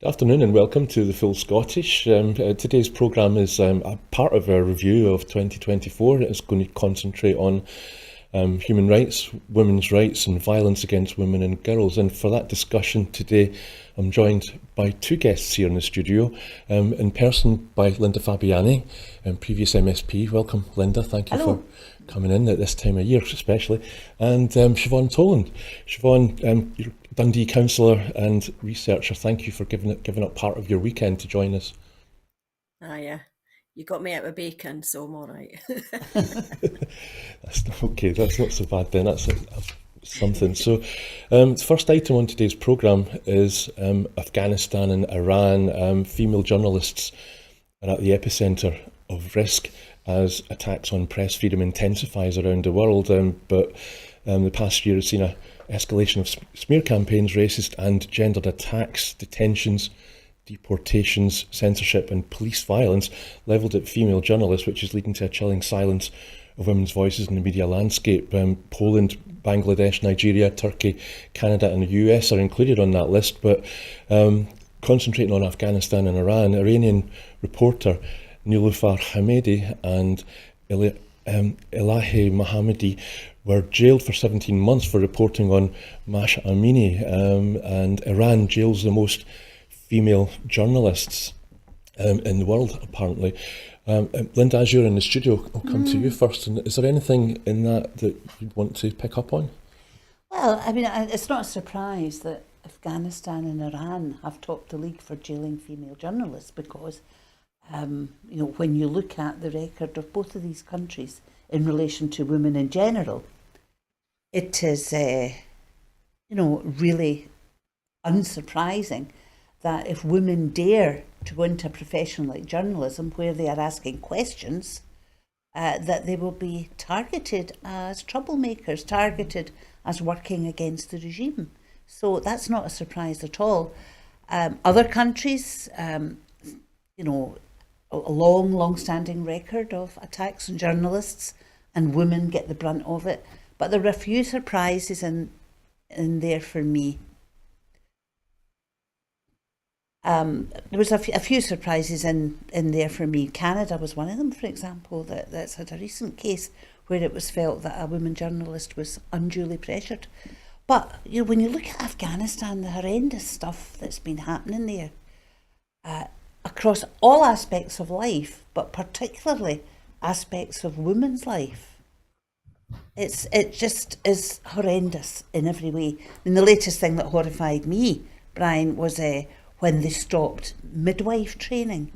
Good afternoon and welcome to the Full Scottish. Today's programme is a part of our review of 2024. It's going to concentrate on human rights, women's rights and violence against women and girls. And for that discussion today, I'm joined by two guests here in the studio. In person by Linda Fabiani, previous MSP. Welcome, Linda. Thank you Hello. for coming in at this time of year especially. And Siobhan Tolland. Siobhan, you're Dundee councillor and researcher. Thank you for giving up part of your weekend to join us. Yeah. You got me out with bacon, so I'm all right. That's okay. That's not so bad then. That's something. So, the first item on today's programme is Afghanistan and Iran. Female journalists are at the epicentre of risk as attacks on press freedom intensifies around the world. But the past year has seen a escalation of smear campaigns, racist and gendered attacks, detentions, deportations, censorship and police violence levelled at female journalists, which is leading to a chilling silence of women's voices in the media landscape. Poland, Bangladesh, Nigeria, Turkey, Canada and the US are included on that list, but concentrating on Afghanistan and Iran, Iranian reporter Niloufar Hamedi and Elahi Mohammadi were jailed for 17 months for reporting on Masha Amini, and Iran jails the most female journalists in the world, apparently. Linda, as you're in the studio, I'll come to you first. And is there anything in that you'd want to pick up on? Well, I mean, it's not a surprise that Afghanistan and Iran have topped the league for jailing female journalists because, when you look at the record of both of these countries in relation to women in general, it is, really unsurprising that if women dare to go into a profession like journalism where they are asking questions, that they will be targeted as troublemakers, targeted as working against the regime. So that's not a surprise at all. Other countries, a long-standing record of attacks on journalists, and women get the brunt of it. But there are a few surprises in there for me. There was a few surprises in there for me. Canada was one of them, for example, that's had a recent case where it was felt that a woman journalist was unduly pressured. But when you look at Afghanistan, the horrendous stuff that's been happening there, across all aspects of life, but particularly aspects of women's life, it just is horrendous in every way. And the latest thing that horrified me, Brian, was when they stopped midwife training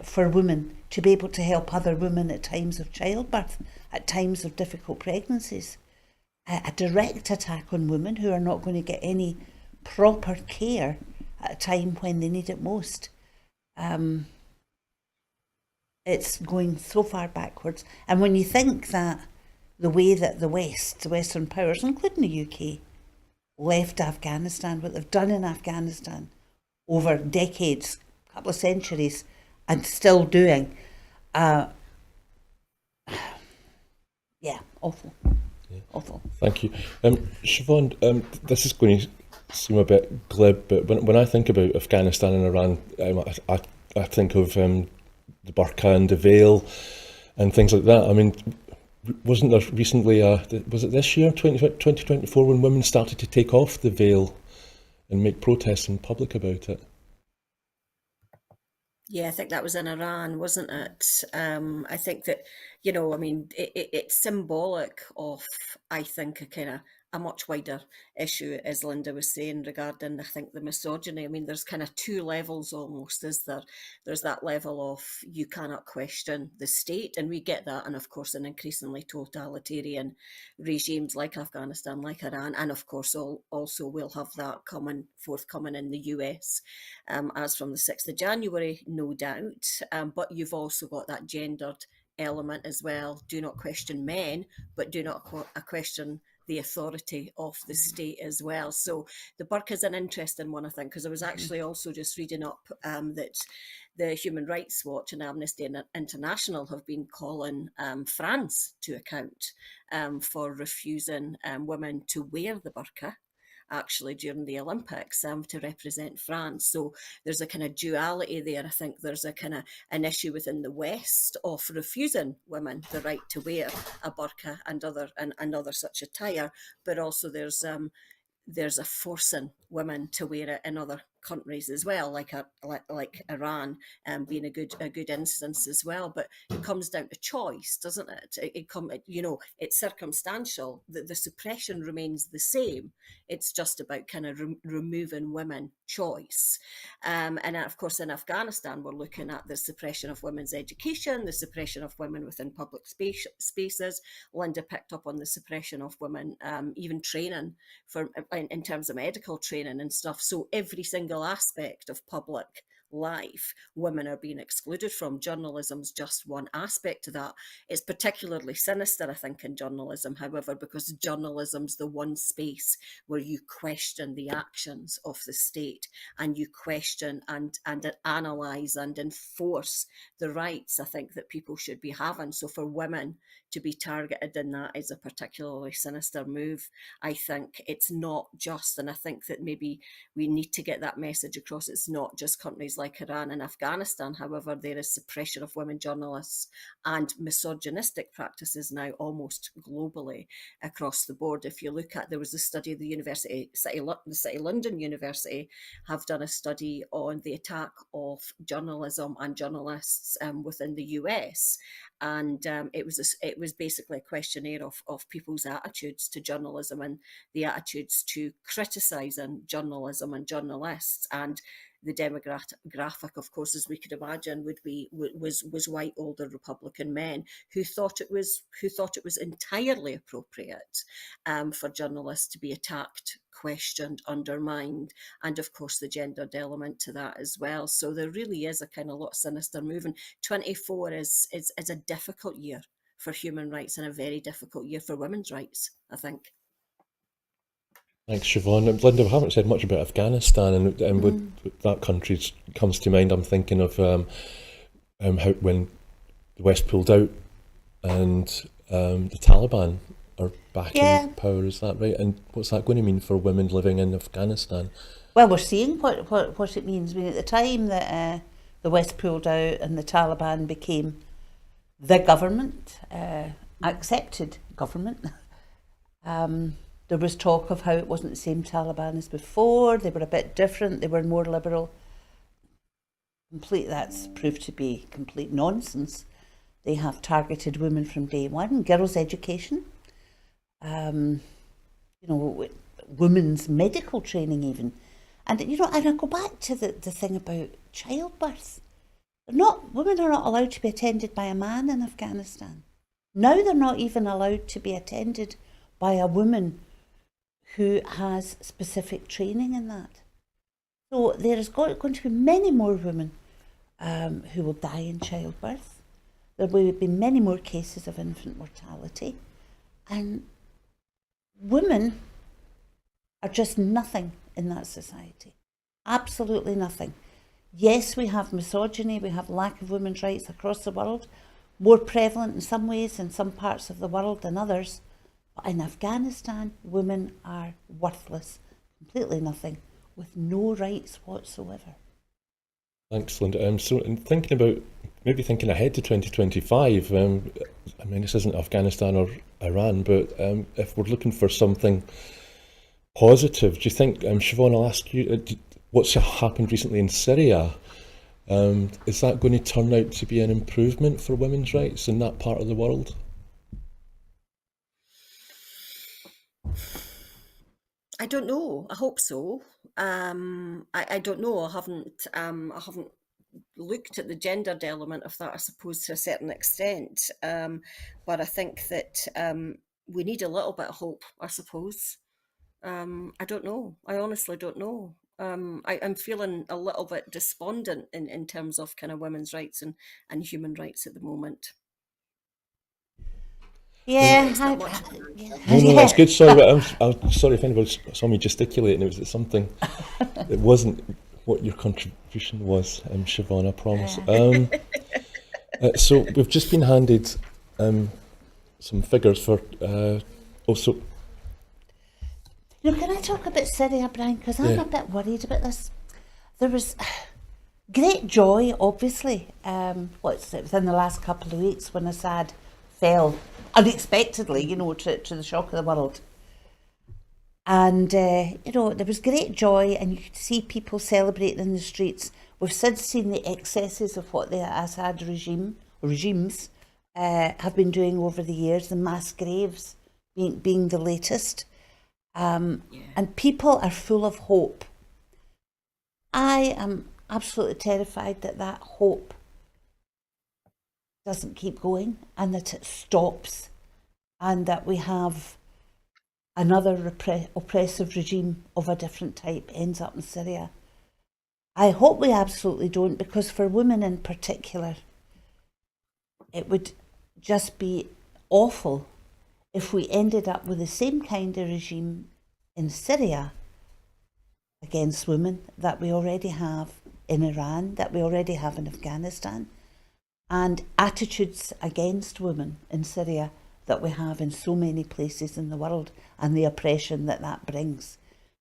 for women to be able to help other women at times of childbirth, at times of difficult pregnancies. A direct attack on women who are not going to get any proper care at a time when they need it most. It's going so far backwards. And when you think that the way that the Western powers, including the UK, left Afghanistan, what they've done in Afghanistan over decades, a couple of centuries, and still doing, awful. Yeah. Awful. Thank you. Siobhan, this is going to seem a bit glib, but when I think about Afghanistan and Iran, I think of the burqa and the veil and things like that. I mean, wasn't there recently, was it this year, 2024, when women started to take off the veil and make protests in public about it? Yeah, I think that was in Iran, wasn't it? I think that, it's symbolic of, I think, a kind of a much wider issue, as Linda was saying, regarding, I think, the misogyny. I mean, there's kind of two levels almost, is there? There's that level of you cannot question the state, and we get that, and of course, in increasingly totalitarian regimes like Afghanistan, like Iran, and of course, also we'll have that forthcoming in the US as from the 6th of January, no doubt. But you've also got that gendered element as well. Do not question men, but do not question the authority of the state as well. So the burqa is an interesting one, I think, because I was actually also just reading up that the Human Rights Watch and Amnesty International have been calling France to account for refusing women to wear the burqa. actually during the Olympics to represent France. So there's a kind of duality there. I think there's a kind of an issue within the West of refusing women the right to wear a burqa and other such attire, but also there's a forcing women to wear it in other countries as well, like Iran, being a good instance as well. But it comes down to choice, doesn't it? It's circumstantial. The suppression remains the same. It's just about kind of removing women choice. And of course, in Afghanistan, we're looking at the suppression of women's education, the suppression of women within public spaces. Linda picked up on the suppression of women, even training in terms of medical training and stuff. So every single aspect of public life, women are being excluded from. Journalism's just one aspect of that. It's particularly sinister, I think, in journalism, however, because journalism's the one space where you question the actions of the state, and you question and analyse and enforce the rights, I think, that people should be having. So for women to be targeted in that is a particularly sinister move. I think it's not just, and I think that maybe we need to get that message across, it's not just countries like Iran and Afghanistan. However, there is suppression of women journalists and misogynistic practices now almost globally across the board. If you look at, there was a study, the City London University have done a study on the attack of journalism and journalists within the US. And it was basically a questionnaire of people's attitudes to journalism and the attitudes to criticising journalism and journalists. And the demographic, of course, as we could imagine, was white older Republican men who thought it was entirely appropriate for journalists to be attacked, questioned, undermined, and of course the gendered element to that as well. So there really is a kind of lot of sinister moving. 24 is a difficult year for human rights and a very difficult year for women's rights, I think. Thanks, Siobhan. Linda, we haven't said much about Afghanistan, and with that country comes to mind, I'm thinking of how when the West pulled out and the Taliban are back in power, is that right? And what's that going to mean for women living in Afghanistan? Well, we're seeing what it means. I mean, at the time that the West pulled out and the Taliban became the government, accepted government, there was talk of how it wasn't the same Taliban as before. They were a bit different. They were more liberal. That's proved to be complete nonsense. They have targeted women from day one. Girls' education, women's medical training even. And, and I go back to the thing about childbirth. Women are not allowed to be attended by a man in Afghanistan. Now they're not even allowed to be attended by a woman who has specific training in that. So there is going to be many more women who will die in childbirth. There will be many more cases of infant mortality. And women are just nothing in that society. Absolutely nothing. Yes, we have misogyny, we have lack of women's rights across the world, more prevalent in some ways in some parts of the world than others. But in Afghanistan, women are worthless, completely nothing, with no rights whatsoever. Thanks, Linda. So in thinking ahead to 2025, I mean, this isn't Afghanistan or Iran, but if we're looking for something positive, do you think, Siobhan, I'll ask you, what's happened recently in Syria? Is that going to turn out to be an improvement for women's rights in that part of the world? I don't know. I hope so. I don't know. I haven't looked at the gendered element of that, I suppose, to a certain extent. But I think that we need a little bit of hope, I suppose. I don't know. I honestly don't know. I'm feeling a little bit despondent in terms of kind of women's rights and human rights at the moment. Yeah. No, that's good. Sorry, but I'm sorry if anybody saw me gesticulating. It was something. It wasn't what your contribution was, Siobhan, I promise. So we've just been handed some figures for also. Can I talk about Syria, Brian? Because I'm Yeah. a bit worried about this. There was great joy, obviously, within the last couple of weeks when Assad fell unexpectedly, to the shock of the world. And, there was great joy, and you could see people celebrating in the streets. We've since seen the excesses of what the Assad regimes have been doing over the years, the mass graves being the latest. Yeah. And people are full of hope. I am absolutely terrified that that hope doesn't keep going and that it stops and that we have another oppressive regime of a different type ends up in Syria. I hope we absolutely don't, because for women in particular, it would just be awful if we ended up with the same kind of regime in Syria against women that we already have in Iran, that we already have in Afghanistan, and attitudes against women in Syria that we have in so many places in the world, and the oppression that that brings.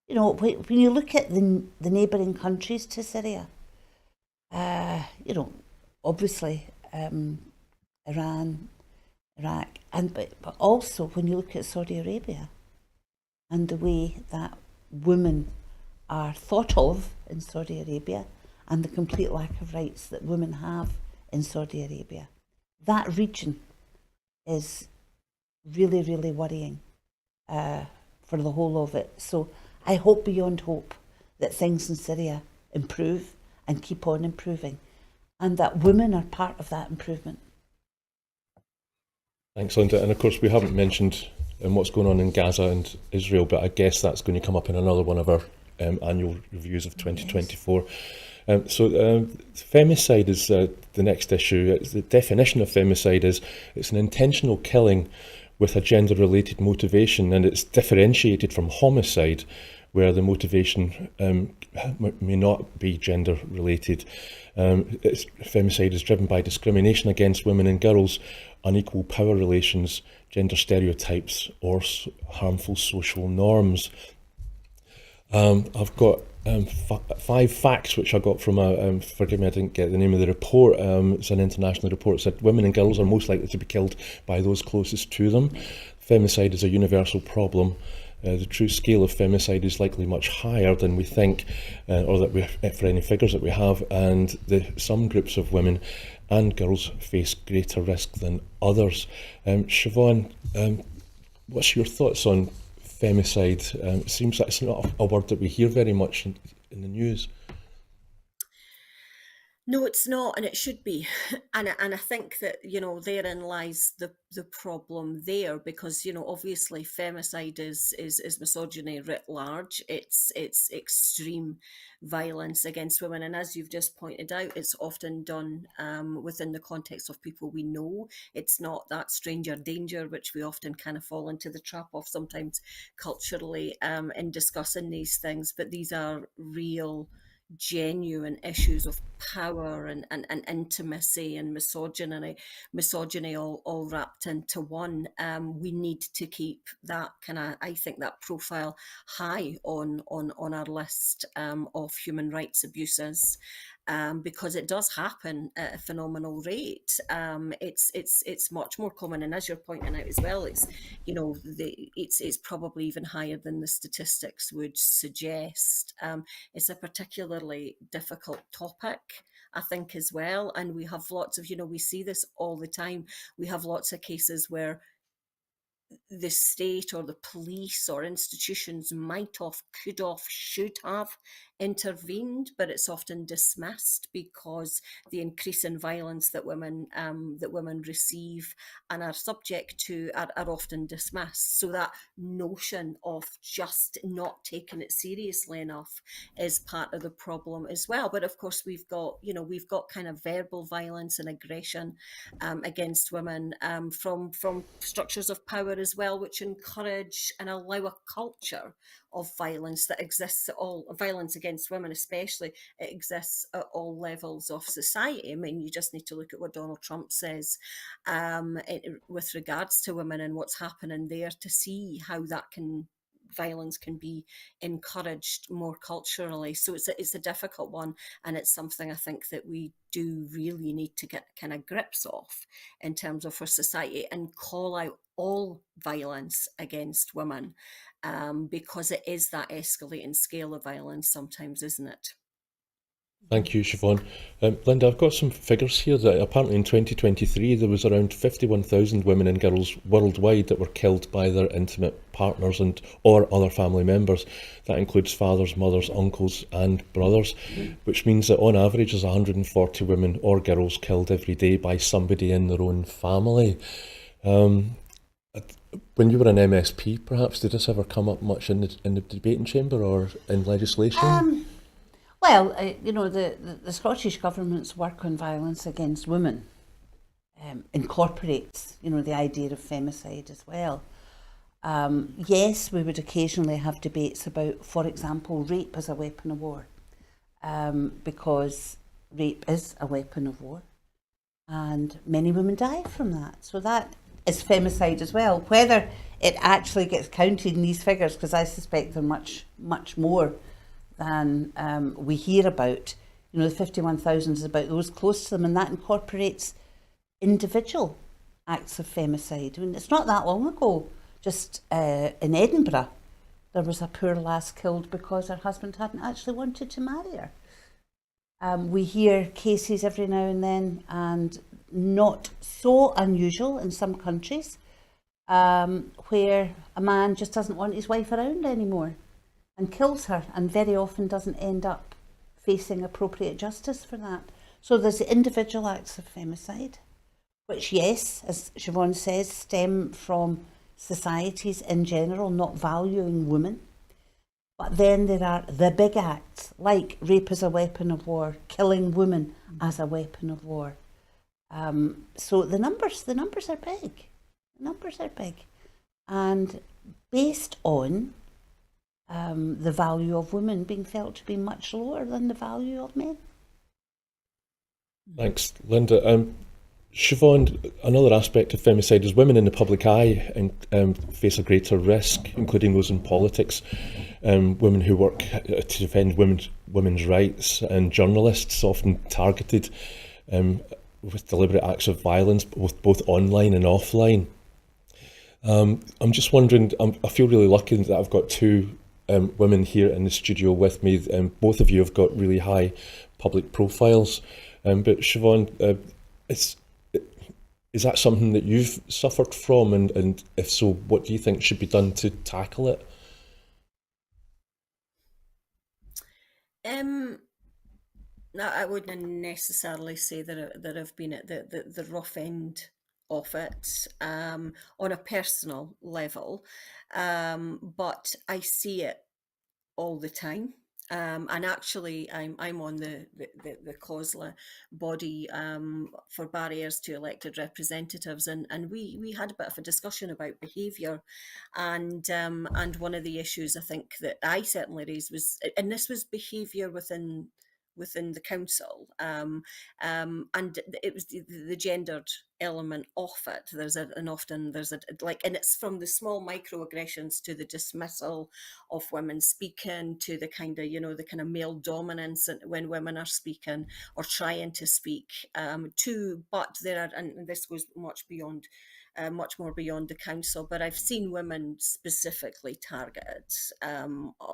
When you look at the neighbouring countries to Syria, obviously Iran, Iraq, but also when you look at Saudi Arabia and the way that women are thought of in Saudi Arabia and the complete lack of rights that women have in Saudi Arabia. That region is really, really worrying for the whole of it. So I hope beyond hope that things in Syria improve and keep on improving, and that women are part of that improvement. Thanks, Linda. And of course, we haven't mentioned what's going on in Gaza and Israel, but I guess that's going to come up in another one of our annual reviews of 2024. Femicide is the next issue. The definition of femicide is it's an intentional killing with a gender-related motivation, and it's differentiated from homicide, where the motivation may not be gender-related. Femicide is driven by discrimination against women and girls, unequal power relations, gender stereotypes, or harmful social norms. I've got 5 facts which I got from forgive me, I didn't get the name of the report. It's an international report. It said women and girls are most likely to be killed by those closest to them. Femicide is a universal problem. The true scale of femicide is likely much higher than we think, or that for any figures that we have, and some groups of women and girls face greater risk than others. Siobhan, what's your thoughts on femicide? It seems that it's not a word that we hear very much in the news. No, it's not, and it should be. And I think that, therein lies the problem there, because, obviously femicide is misogyny writ large. It's extreme violence against women. And as you've just pointed out, it's often done within the context of people we know. It's not that stranger danger, which we often kind of fall into the trap of sometimes culturally in discussing these things. But these are real, genuine issues of power and intimacy and misogyny all wrapped into one. We need to keep that I think that profile high on our list of human rights abuses. Because it does happen at a phenomenal rate. It's much more common, and as you're pointing out as well, it's probably even higher than the statistics would suggest. It's a particularly difficult topic, I think, as well, and we have lots of we see this all the time. We have lots of cases where the state or the police or institutions might have, could have, should have intervened, but it's often dismissed because the increase in violence that women receive and are subject to are often dismissed. So that notion of just not taking it seriously enough is part of the problem as well. But of course, we've got kind of verbal violence and aggression against women from structures of power as well, which encourage and allow a culture of violence that exists at all, violence against women especially, it exists at all levels of society. I mean, you just need to look at what Donald Trump says with regards to women and what's happening there to see how that can violence can be encouraged more culturally. So it's a difficult one, and it's something I think that we do really need to get kind of grips off in terms of our society, and call out all violence against women, because it is that escalating scale of violence sometimes, isn't it? Thank you, Siobhan. Linda, I've got some figures here that apparently in 2023 there was around 51,000 women and girls worldwide that were killed by their intimate partners and or other family members. That includes fathers, mothers, uncles and brothers, which means that on average there's 140 women or girls killed every day by somebody in their own family. Um, when you were an MSP, perhaps, did this ever come up much in the debating chamber or in legislation? Well, the Scottish Government's work on violence against women incorporates, the idea of femicide as well. Yes, we would occasionally have debates about, for example, rape as a weapon of war, because rape is a weapon of war, and many women die from that. So that is femicide as well. Whether it actually gets counted in these figures, because I suspect they're much, much more than we hear about. The 51,000 is about those close to them, and that incorporates individual acts of femicide. I mean, it's not that long ago, just in Edinburgh, there was a poor lass killed because her husband hadn't actually wanted to marry her. We hear cases every now and then, and not so unusual in some countries, where a man just doesn't want his wife around anymore and kills her, and very often doesn't end up facing appropriate justice for that. So there's the individual acts of femicide, which, yes, as Siobhan says, stem from societies in general not valuing women. But then there are the big acts, like rape as a weapon of war, killing women as a weapon of war. So the numbers are big. The numbers are big. And based on the value of women being felt to be much lower than the value of men. Thanks, Linda. Siobhan, another aspect of femicide is women in the public eye and face a greater risk, including those in politics, women who work to defend women's rights, and journalists often targeted with deliberate acts of violence, both online and offline. I'm just wondering, I feel really lucky that I've got two women here in the studio with me. Both of you have got really high public profiles. But Siobhan, is that something that you've suffered from? And if so, what do you think should be done to tackle it? No, I wouldn't necessarily say that I've been at the rough end of it, on a personal level, but I see it all the time. And actually, I'm on the COSLA body, for barriers to elected representatives, and we had a bit of a discussion about behaviour, and one of the issues I think that I certainly raised was, and this was behaviour within the council, and it was the gendered element of it. And it's from the small microaggressions to the dismissal of women speaking, to the kind of the kind of male dominance when women are speaking or trying to speak, but there are, and this goes much more beyond the council, but I've seen women specifically targeted,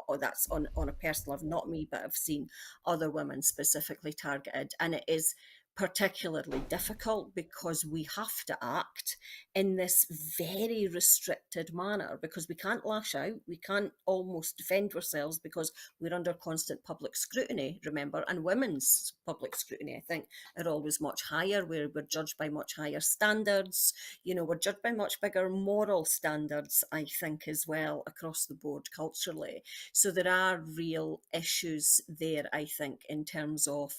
or that's on a personal level, not me, but I've seen other women specifically targeted, and it is particularly difficult because we have to act in this very restricted manner, because we can't lash out, we can't almost defend ourselves because we're under constant public scrutiny, remember, and women's public scrutiny, I think, are always much higher. We're judged by much higher standards, we're judged by much bigger moral standards, I think, as well, across the board culturally. So there are real issues there, I think, in terms of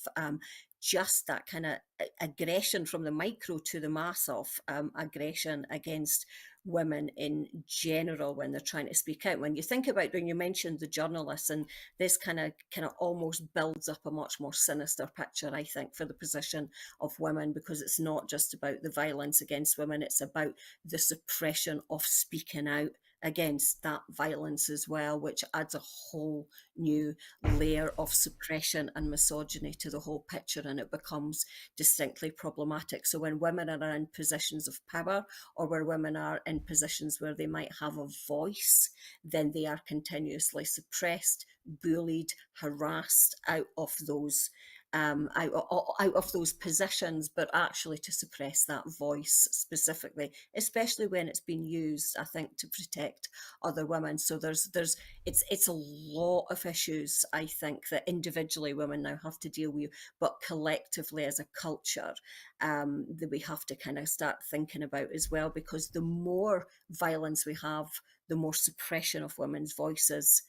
just that kind of aggression from the micro to the mass of aggression against women in general when they're trying to speak out. When you think about, when you mentioned the journalists, and this kind of almost builds up a much more sinister picture, I think, for the position of women, because it's not just about the violence against women, it's about the suppression of speaking out against that violence as well, which adds a whole new layer of suppression and misogyny to the whole picture, and it becomes distinctly problematic. So when women are in positions of power, or where women are in positions where they might have a voice, then they are continuously suppressed, bullied, harassed out of those out of those positions, but actually to suppress that voice specifically, especially when it's been used, I think, to protect other women. So it's a lot of issues, I think, that individually women now have to deal with, but collectively as a culture, that we have to kind of start thinking about as well, because the more violence we have, the more suppression of women's voices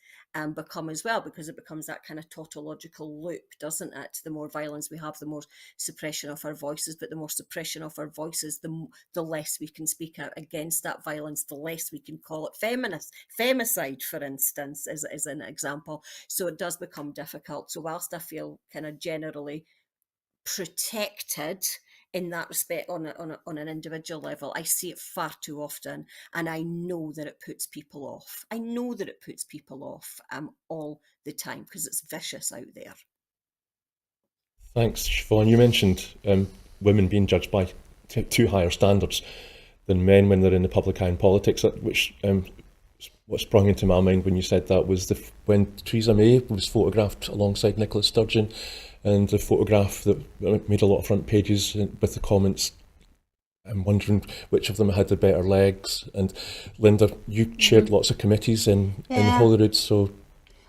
become as well, because it becomes that kind of tautological loop, doesn't it? The more violence we have, the more suppression of our voices, but the more suppression of our voices, the less we can speak out against that violence, the less we can call it femicide, for instance, as an example. So it does become difficult. So whilst I feel kind of generally protected in that respect on an individual level, I see it far too often, and I know that it puts people off. I know that it puts people off all the time, because it's vicious out there. Thanks, Siobhan. You mentioned women being judged by two higher standards than men when they're in the public eye in politics, which what sprung into my mind when you said that was when Theresa May was photographed alongside Nicola Sturgeon, and the photograph that made a lot of front pages with the comments, I'm wondering which of them had the better legs. And Linda, you chaired lots of committees in Holyrood, so...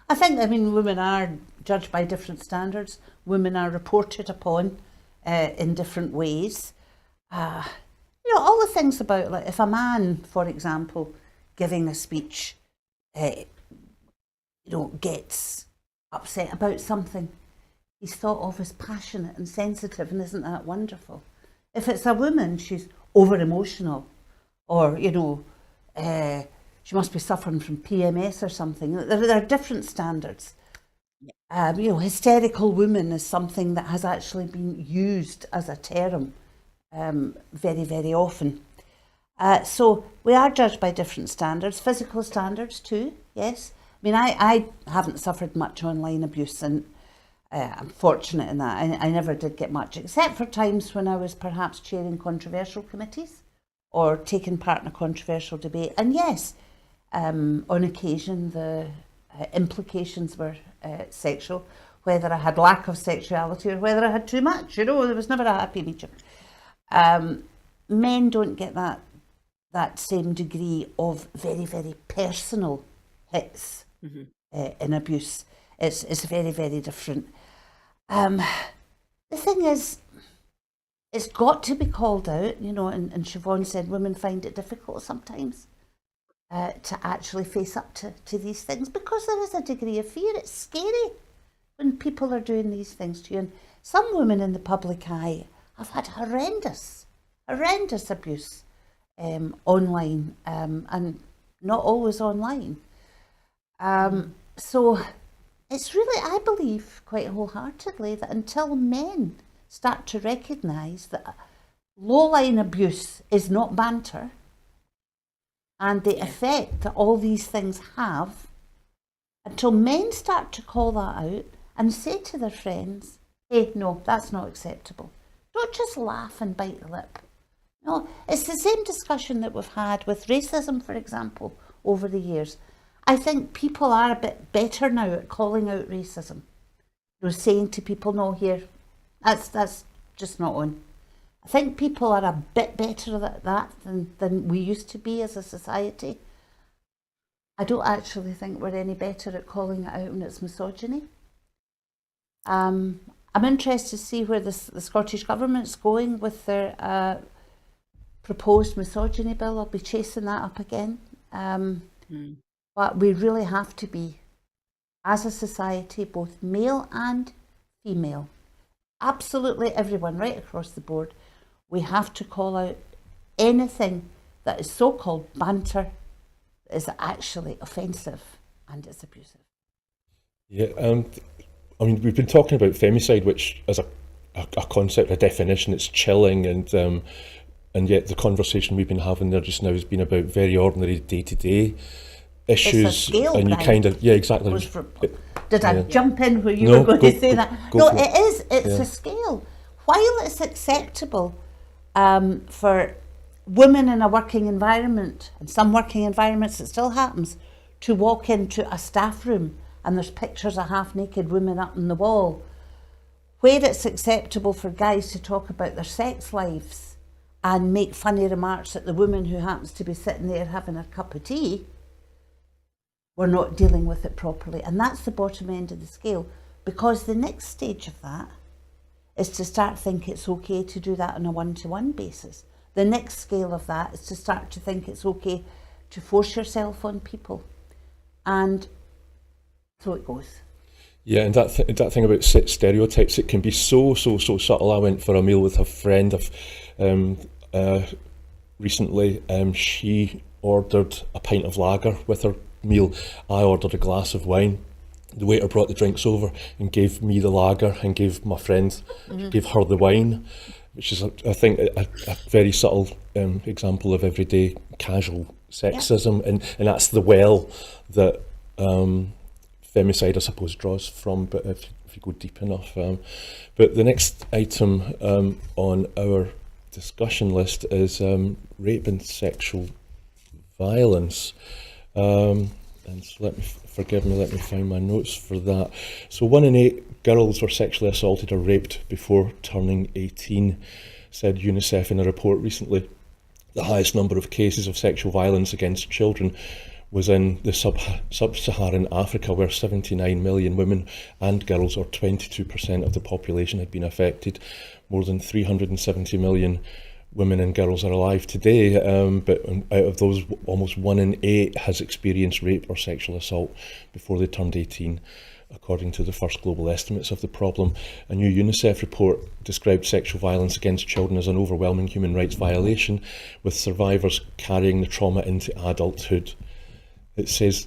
I think, women are judged by different standards. Women are reported upon in different ways. All the things about, like, if a man, for example, giving a speech, gets upset about something, he's thought of as passionate and sensitive, and isn't that wonderful? If it's a woman, she's over-emotional, or, she must be suffering from PMS or something. There are different standards. Hysterical woman is something that has actually been used as a term very, very often. So we are judged by different standards, physical standards too, yes. I haven't suffered much online abuse, and I'm fortunate in that. I never did get much, except for times when I was perhaps chairing controversial committees or taking part in a controversial debate. And yes, on occasion the implications were sexual, whether I had lack of sexuality or whether I had too much. There was never a happy medium. Men don't get that same degree of very, very personal hits in abuse. It's very, very different. The thing is, it's got to be called out, and Siobhan said women find it difficult sometimes to actually face up to these things, because there is a degree of fear. It's scary when people are doing these things to you. And some women in the public eye have had horrendous abuse online, and not always online. So it's really, I believe quite wholeheartedly, that until men start to recognise that low-line abuse is not banter, and the effect that all these things have, until men start to call that out and say to their friends, hey, no, that's not acceptable. Don't just laugh and bite the lip. No, it's the same discussion that we've had with racism, for example, over the years. I think people are a bit better now at calling out racism. Saying to people, no, here, that's just not on. I think people are a bit better at that than we used to be as a society. I don't actually think we're any better at calling it out when it's misogyny. I'm interested to see where the Scottish Government's going with their proposed misogyny bill. I'll be chasing that up again. But we really have to be, as a society, both male and female, absolutely everyone right across the board, we have to call out anything that is so-called banter that is actually offensive and is abusive. Yeah, we've been talking about femicide, which as a concept, a definition, it's chilling, and and yet the conversation we've been having there just now has been about very ordinary day-to-day issues. It's a scale, and you Brian. kind of, yeah, exactly. Did I jump in where you No, were going go- to say go- that? go No, for it. it is. It's a scale. While it's acceptable for women in a working environment, and some working environments it still happens, to walk into a staff room and there's pictures of half-naked women up on the wall, where it's acceptable for guys to talk about their sex lives and make funny remarks at the woman who happens to be sitting there having a cup of tea, we're not dealing with it properly. And that's the bottom end of the scale, because the next stage of that is to start think it's okay to do that on a one-to-one basis. The next scale of that is to start to think it's okay to force yourself on people. And so it goes. Yeah, and that thing about stereotypes, it can be so subtle. I went for a meal with a friend of recently. She ordered a pint of lager with her meal. I ordered a glass of wine. The waiter brought the drinks over and gave me the lager and gave my friend, gave her the wine, which is, I think, a very subtle example of everyday casual sexism, and that's the well that femicide, I suppose, draws from, but if you go deep enough. But the next item on our discussion list is rape and sexual violence. And so let me find my notes for that. So 1 in 8 girls were sexually assaulted or raped before turning 18, said UNICEF in a report recently. The highest number of cases of sexual violence against children was in the sub-Saharan Africa, where 79 million women and girls, or 22% of the population, had been affected. More than 370 million women and girls are alive today, but out of those, almost 1 in 8 has experienced rape or sexual assault before they turned 18, according to the first global estimates of the problem. A new UNICEF report described sexual violence against children as an overwhelming human rights violation, with survivors carrying the trauma into adulthood. It says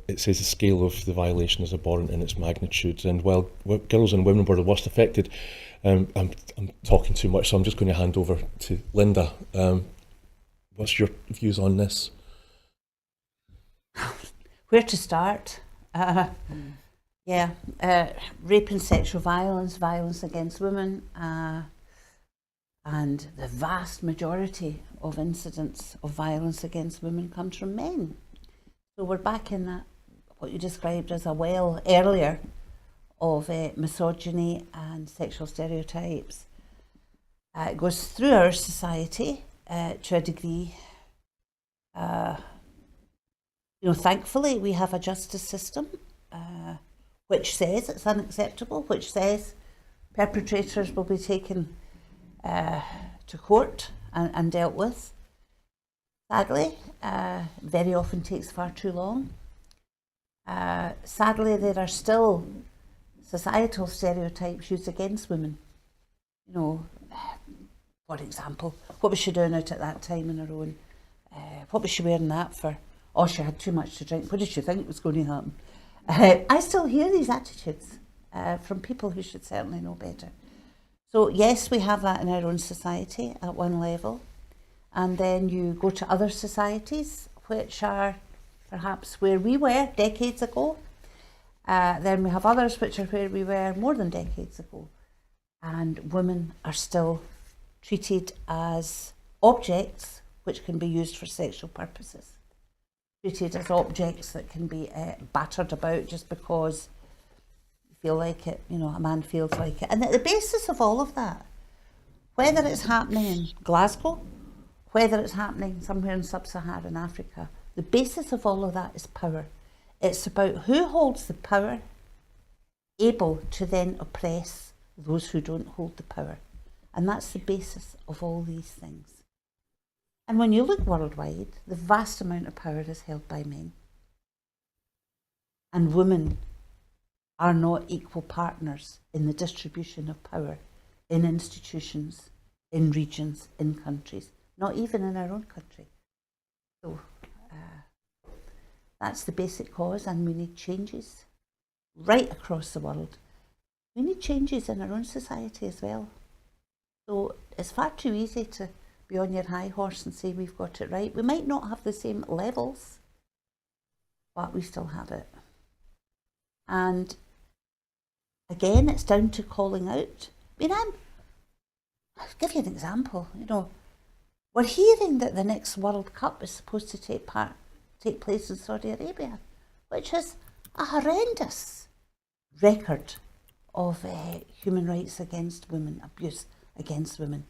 the scale of the violation is abhorrent in its magnitude, and while girls and women were the worst affected, I'm talking too much, so I'm just going to hand over to Linda. What's your views on this? Where to start? Rape and sexual violence, violence against women, and the vast majority of incidents of violence against women comes from men. So we're back in that, what you described as a well earlier, of misogyny and sexual stereotypes. It goes through our society to a degree. Thankfully we have a justice system which says it's unacceptable, which says perpetrators will be taken to court and dealt with. Sadly, very often takes far too long. Sadly, there are still societal stereotypes used against women. For example, what was she doing out at that time on her own? What was she wearing that for? Oh, she had too much to drink. What did she think was going to happen? I still hear these attitudes from people who should certainly know better. So yes, we have that in our own society at one level. And then you go to other societies, which are perhaps where we were decades ago. Then we have others which are where we were more than decades ago. And women are still treated as objects which can be used for sexual purposes. Treated as objects that can be battered about just because you feel like it, a man feels like it. And at the basis of all of that, whether it's happening in Glasgow, whether it's happening somewhere in sub-Saharan Africa, the basis of all of that is power. It's about who holds the power, able to then oppress those who don't hold the power. And that's the basis of all these things. And when you look worldwide, the vast amount of power is held by men. And women are not equal partners in the distribution of power in institutions, in regions, in countries. Not even in our own country. So that's the basic cause, and we need changes right across the world. We need changes in our own society as well. So it's far too easy to be on your high horse and say we've got it right. We might not have the same levels, but we still have it. And again, it's down to calling out. I mean, I'll give you an example. You know, we're hearing that the next World Cup is supposed to take place in Saudi Arabia, which is a horrendous record of human rights against women, abuse against women.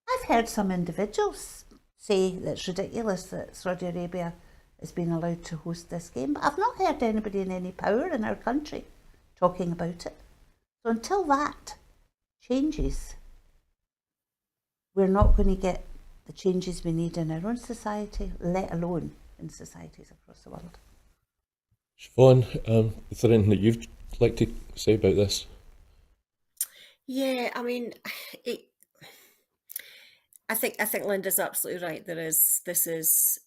I've heard some individuals say that it's ridiculous that Saudi Arabia is being allowed to host this game, but I've not heard anybody in any power in our country talking about it. So until that changes, we're not going to get the changes we need in our own society, let alone in societies across the world. Siobhan, is there anything that you'd like to say about this? Yeah, I mean, I think Linda's absolutely right. This is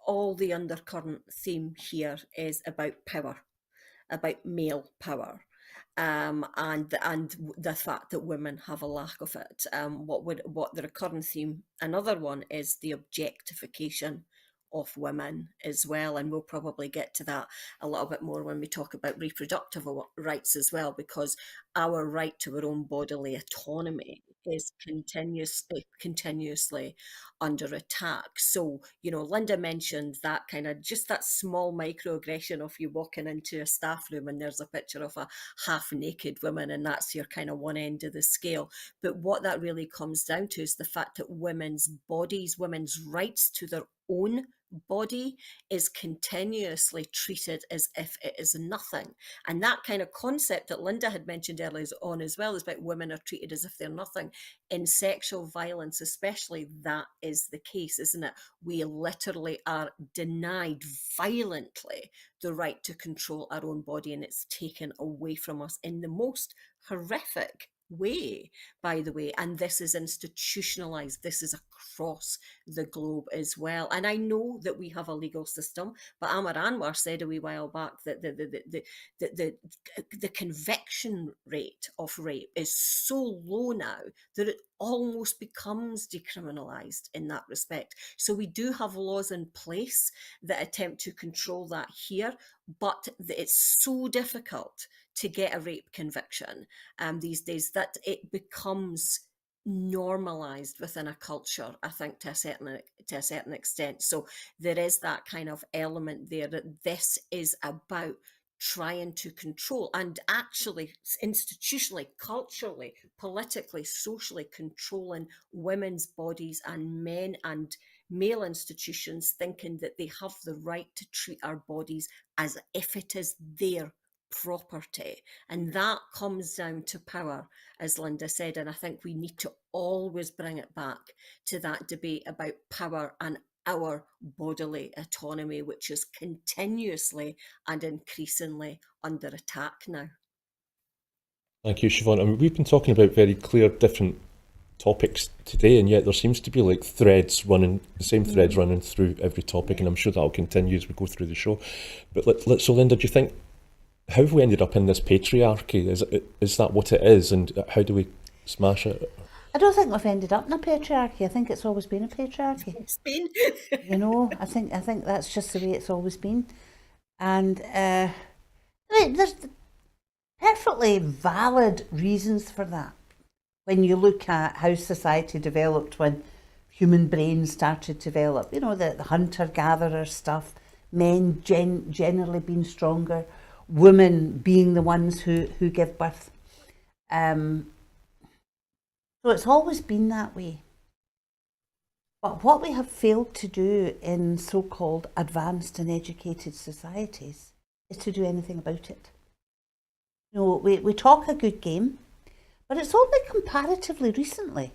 all the undercurrent theme here is about power, about male power. And the fact that women have a lack of it. What the recurrent theme, another one, is the objectification of women as well, and we'll probably get to that a little bit more when we talk about reproductive rights as well, because our right to our own bodily autonomy is continuously under attack. So, you know, Linda mentioned that kind of just that small microaggression of you walking into a staff room and there's a picture of a half naked woman, and that's your kind of one end of the scale. But what that really comes down to is the fact that women's bodies, women's rights to their own body is continuously treated as if it is nothing. And that kind of concept that Linda had mentioned earlier on as well, is about women are treated as if they're nothing. In sexual violence especially, that is the case, isn't it? We literally are denied violently the right to control our own body, and it's taken away from us in the most horrific way, by the way, and this is institutionalized. This is across the globe as well. And I know that we have a legal system, but Amar Anwar said a wee while back that the conviction rate of rape is so low now that it almost becomes decriminalized in that respect. So we do have laws in place that attempt to control that here, but it's so difficult to get a rape conviction these days that it becomes normalized within a culture, I think, to a certain extent. So there is that kind of element there that this is about trying to control and actually institutionally, culturally, politically, socially controlling women's bodies and men and male institutions, thinking that they have the right to treat our bodies as if it is their property. And that comes down to power, as Linda said, and I think we need to always bring it back to that debate about power and our bodily autonomy, which is continuously and increasingly under attack now. Thank you, Siobhan. I mean, we've been talking about very clear, different topics today, and yet there seems to be like the same threads running through every topic, and I'm sure that'll continue as we go through the show. But so Linda, do you think, how have we ended up in this patriarchy? Is that what it is, and how do we smash it? I don't think we've ended up in a patriarchy. I think it's always been a patriarchy. It's been. You know, I think that's just the way it's always been. And there's perfectly valid reasons for that. When you look at how society developed when human brains started to develop, you know, the hunter-gatherer stuff, men generally being stronger, women being the ones who give birth. So it's always been that way. But what we have failed to do in so-called advanced and educated societies is to do anything about it. You know, we talk a good game, but it's only comparatively recently,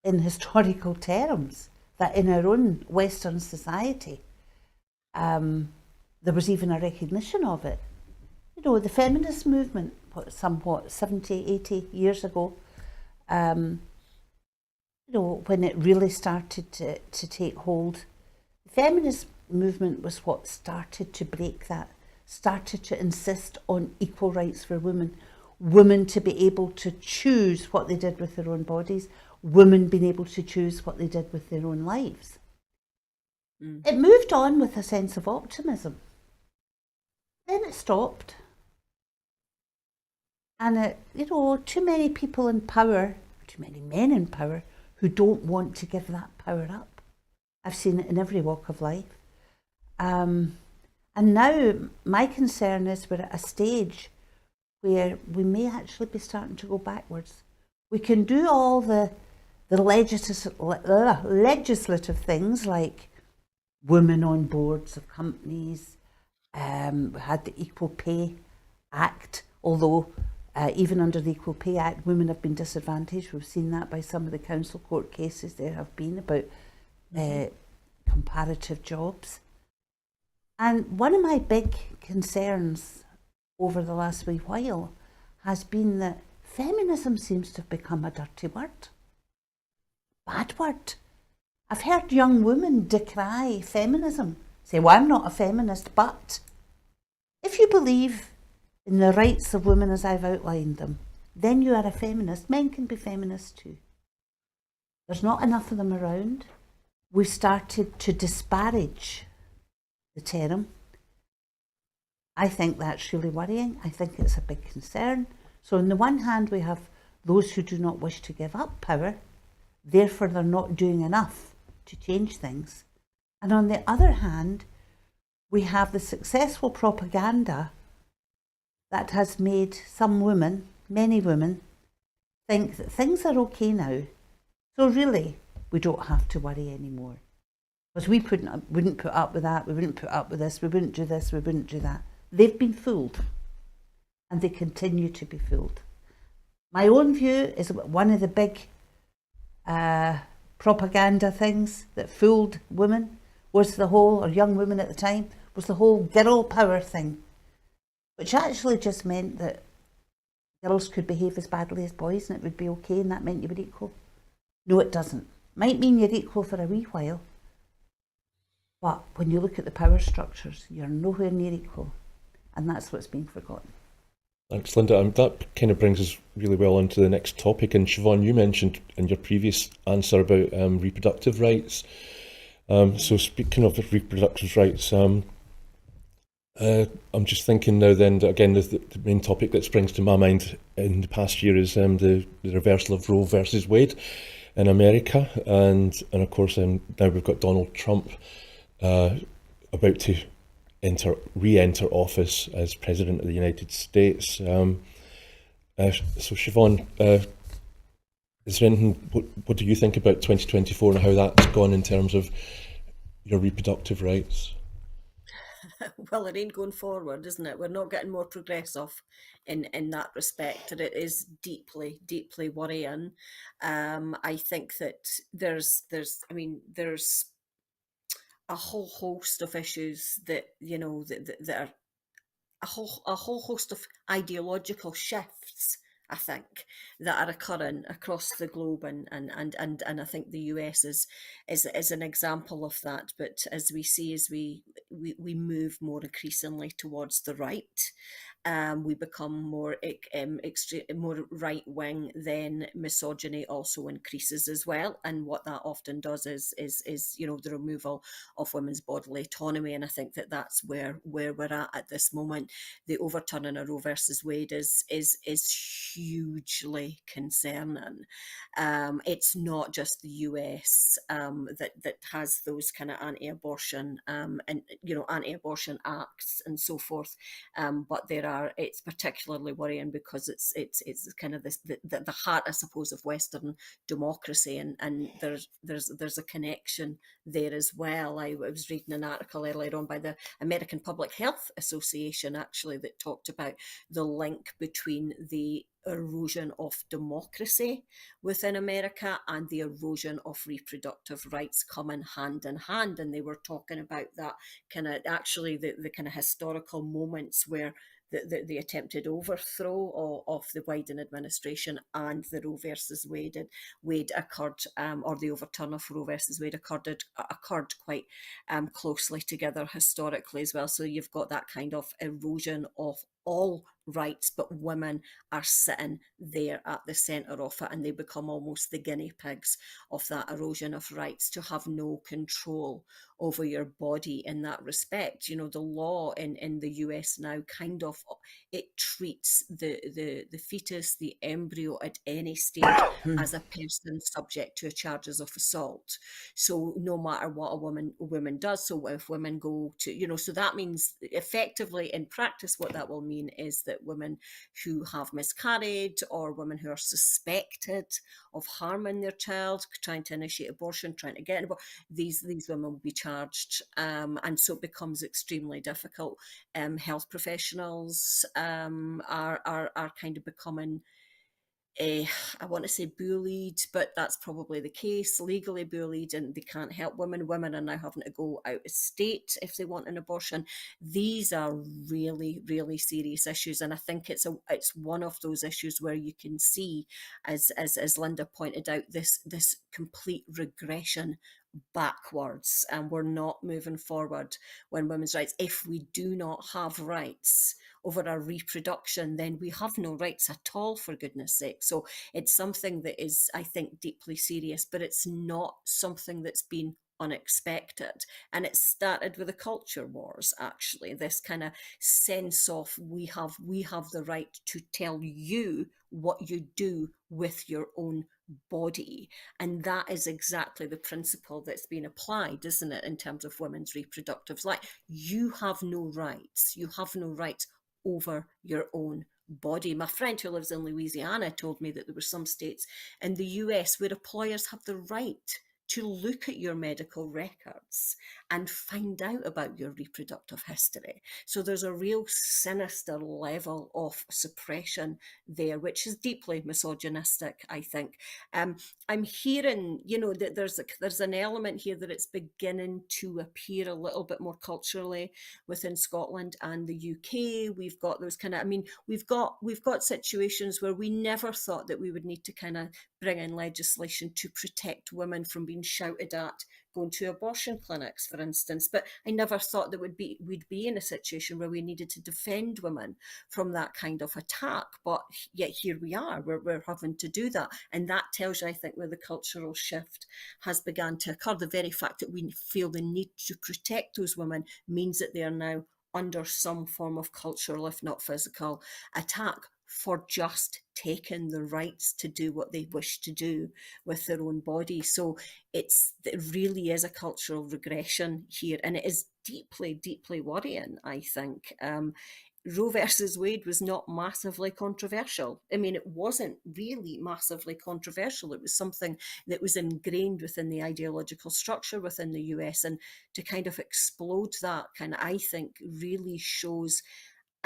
in historical terms, that in our own Western society, there was even a recognition of it. You know, the feminist movement, somewhat 70, 80 years ago, you know, when it really started to take hold, the feminist movement was what started to break that, started to insist on equal rights for women to be able to choose what they did with their own bodies, women being able to choose what they did with their own lives. Mm. It moved on with a sense of optimism. Then it stopped. And, too many people in power, too many men in power, who don't want to give that power up. I've seen it in every walk of life. And now my concern is we're at a stage where we may actually be starting to go backwards. We can do all the legislative things like women on boards of companies, we had the Equal Pay Act, although even under the Equal Pay Act, women have been disadvantaged. We've seen that by some of the council court cases there have been about comparative jobs. And one of my big concerns over the last wee while has been that feminism seems to have become a dirty word. Bad word. I've heard young women decry feminism, say, well, I'm not a feminist, but if you believe in the rights of women as I've outlined them, then you are a feminist. Men can be feminists too. There's not enough of them around. We've started to disparage the term. I think that's really worrying. I think it's a big concern. So on the one hand, we have those who do not wish to give up power, therefore they're not doing enough to change things. And on the other hand, we have the successful propaganda that has made some women, many women, think that things are okay now. So really, we don't have to worry anymore. Because we wouldn't put up with that, we wouldn't put up with this, we wouldn't do this, we wouldn't do that. They've been fooled. And they continue to be fooled. My own view is one of the big propaganda things that fooled women was the whole, or young women at the time, was the whole girl power thing, which actually just meant that girls could behave as badly as boys and it would be okay, and that meant you were equal. No, it doesn't. Might mean you're equal for a wee while, but when you look at the power structures, you're nowhere near equal, and that's what's being forgotten. Thanks, Linda. That kind of brings us really well on to the next topic. And Siobhan, you mentioned in your previous answer about reproductive rights. So speaking of reproductive rights, I'm just thinking now then that again the main topic that springs to my mind in the past year is the reversal of Roe versus Wade in America, and of course now we've got Donald Trump about to re-enter office as President of the United States. So Siobhan, is there anything, what do you think about 2024 and how that's gone in terms of your reproductive rights? Well, it ain't going forward, isn't it? We're not getting more progressive in that respect, and it is deeply, deeply worrying. I think that there's a whole host of issues that that are a whole host of ideological shifts, I think, that are occurring across the globe, and I think the US is an example of that. But as we see, as we move more increasingly towards the right, we become more more right wing. Then misogyny also increases as well, and what that often does is the removal of women's bodily autonomy. And I think that that's where we're at this moment. The overturning of Roe versus Wade is hugely concerning. It's not just the US that has those kind of anti-abortion and anti-abortion acts and so forth, but it's particularly worrying because it's kind of the heart, I suppose, of Western democracy, and there's a connection there as well. I was reading an article earlier on by the American Public Health Association, actually, that talked about the link between the erosion of democracy within America and the erosion of reproductive rights coming hand in hand. And they were talking about that kind of actually the kind of historical moments where the attempted overthrow of the Biden administration and the Roe versus Wade occurred, or the overturn of Roe versus Wade occurred quite closely together historically as well. So you've got that kind of erosion of all rights, but women are sitting there at the centre of it, and they become almost the guinea pigs of that erosion of rights, to have no control over your body in that respect. You know, the law in the US now kind of, it treats the fetus, the embryo at any stage as a person subject to charges of assault. So no matter what a woman does, so if women go to, you know, so that means effectively in practice what that will mean is that women who have miscarried, or women who are suspected of harming their child, trying to initiate abortion, trying to get an abortion, these women will be charged, and so it becomes extremely difficult. Health professionals are kind of becoming, I want to say bullied, but that's probably the case, legally bullied, and they can't help women. Women are now having to go out of state if they want an abortion. These are really, really serious issues, and I think it's one of those issues where you can see, as Linda pointed out, this complete regression backwards, and we're not moving forward when women's rights. If we do not have rights over our reproduction, then we have no rights at all, for goodness sake. So it's something that is, I think, deeply serious, but it's not something that's been unexpected. And it started with the culture wars, actually, this kind of sense of we have the right to tell you what you do with your own body. And that is exactly the principle that's been applied, isn't it, in terms of women's reproductive life. You have no rights. You have no rights over your own body. My friend who lives in Louisiana told me that there were some states in the US where employers have the right to look at your medical records and find out about your reproductive history. So there's a real sinister level of suppression there, which is deeply misogynistic, I think. I'm hearing, you know, that there's an element here that it's beginning to appear a little bit more culturally within Scotland and the UK. We've got those kind of, I mean, we've got situations where we never thought that we would need to kind of bring in legislation to protect women from being shouted at going to abortion clinics, for instance. But I never thought that we'd be in a situation where we needed to defend women from that kind of attack. But yet here we are, we're having to do that. And that tells you, I think, where the cultural shift has begun to occur. The very fact that we feel the need to protect those women means that they are now under some form of cultural, if not physical, attack for just taking the rights to do what they wish to do with their own body. So it really is a cultural regression here, and it is deeply, deeply worrying, I think. Roe versus Wade was not massively controversial. I mean, it wasn't really massively controversial. It was something that was ingrained within the ideological structure within the US, and to kind of explode that I think really shows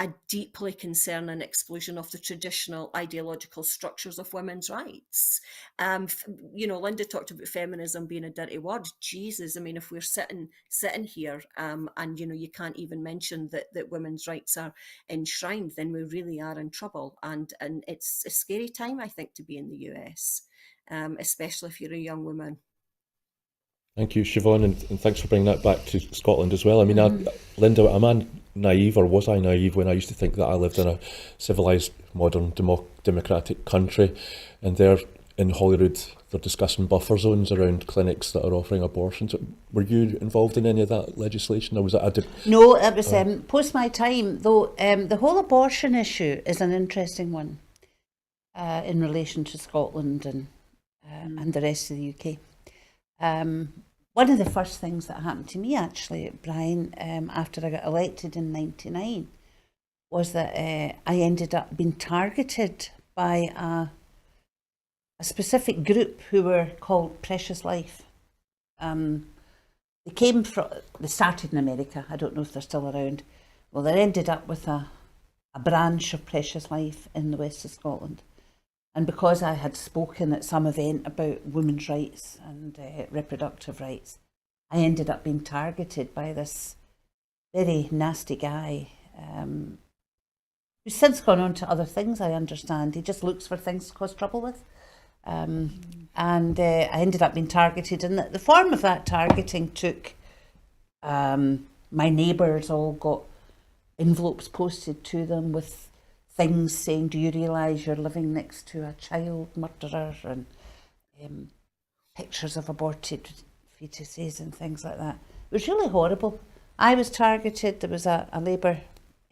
a deeply concerning explosion of the traditional ideological structures of women's rights. Linda talked about feminism being a dirty word. Jesus, I mean, if we're sitting here and you can't even mention that women's rights are enshrined, then we really are in trouble. And it's a scary time, I think, to be in the US, especially if you're a young woman. Thank you, Siobhan, and thanks for bringing that back to Scotland as well. I mean, Linda, am I naive, or was I naive when I used to think that I lived in a civilised, modern, democratic country, and there in Holyrood they're discussing buffer zones around clinics that are offering abortions? Were you involved in any of that legislation, or was it? No, it was post my time, though. The whole abortion issue is an interesting one in relation to Scotland and the rest of the UK. One of the first things that happened to me, actually, Brian, after I got elected in '99, was that I ended up being targeted by a specific group who were called Precious Life. They started in America. I don't know if they're still around. Well, they ended up with a branch of Precious Life in the west of Scotland. And because I had spoken at some event about women's rights and reproductive rights, I ended up being targeted by this very nasty guy who's since gone on to other things, I understand. He just looks for things to cause trouble with. And I ended up being targeted. And the form of that targeting took, my neighbours all got envelopes posted to them with things saying, do you realise you're living next to a child murderer, and pictures of aborted fetuses and things like that. It was really horrible. I was targeted. There was a Labour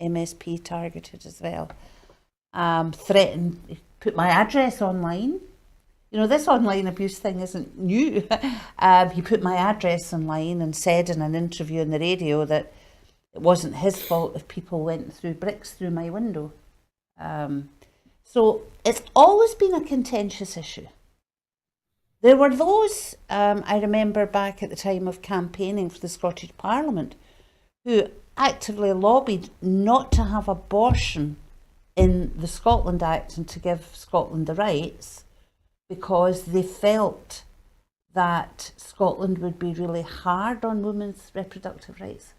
MSP targeted as well. Threatened, put my address online. You know, this online abuse thing isn't new. He put my address online and said in an interview on the radio that it wasn't his fault if people went through bricks through my window. So it's always been a contentious issue. There were those, I remember back at the time of campaigning for the Scottish Parliament, who actively lobbied not to have abortion in the Scotland Act and to give Scotland the rights, because they felt that Scotland would be really hard on women's reproductive rights.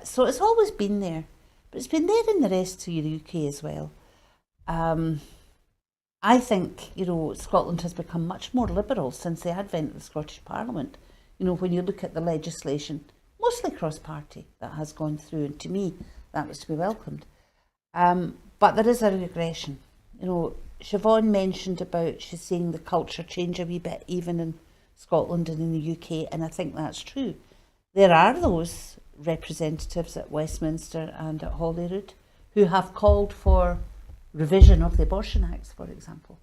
So it's always been there, but it's been there in the rest of the UK as well. I think, you know, Scotland has become much more liberal since the advent of the Scottish Parliament. You know, when you look at the legislation, mostly cross-party, that has gone through, and to me, that was to be welcomed. But there is a regression. You know, Siobhan mentioned about she's seeing the culture change a wee bit, even in Scotland and in the UK, and I think that's true. There are those representatives at Westminster and at Holyrood who have called for revision of the Abortion Acts, for example.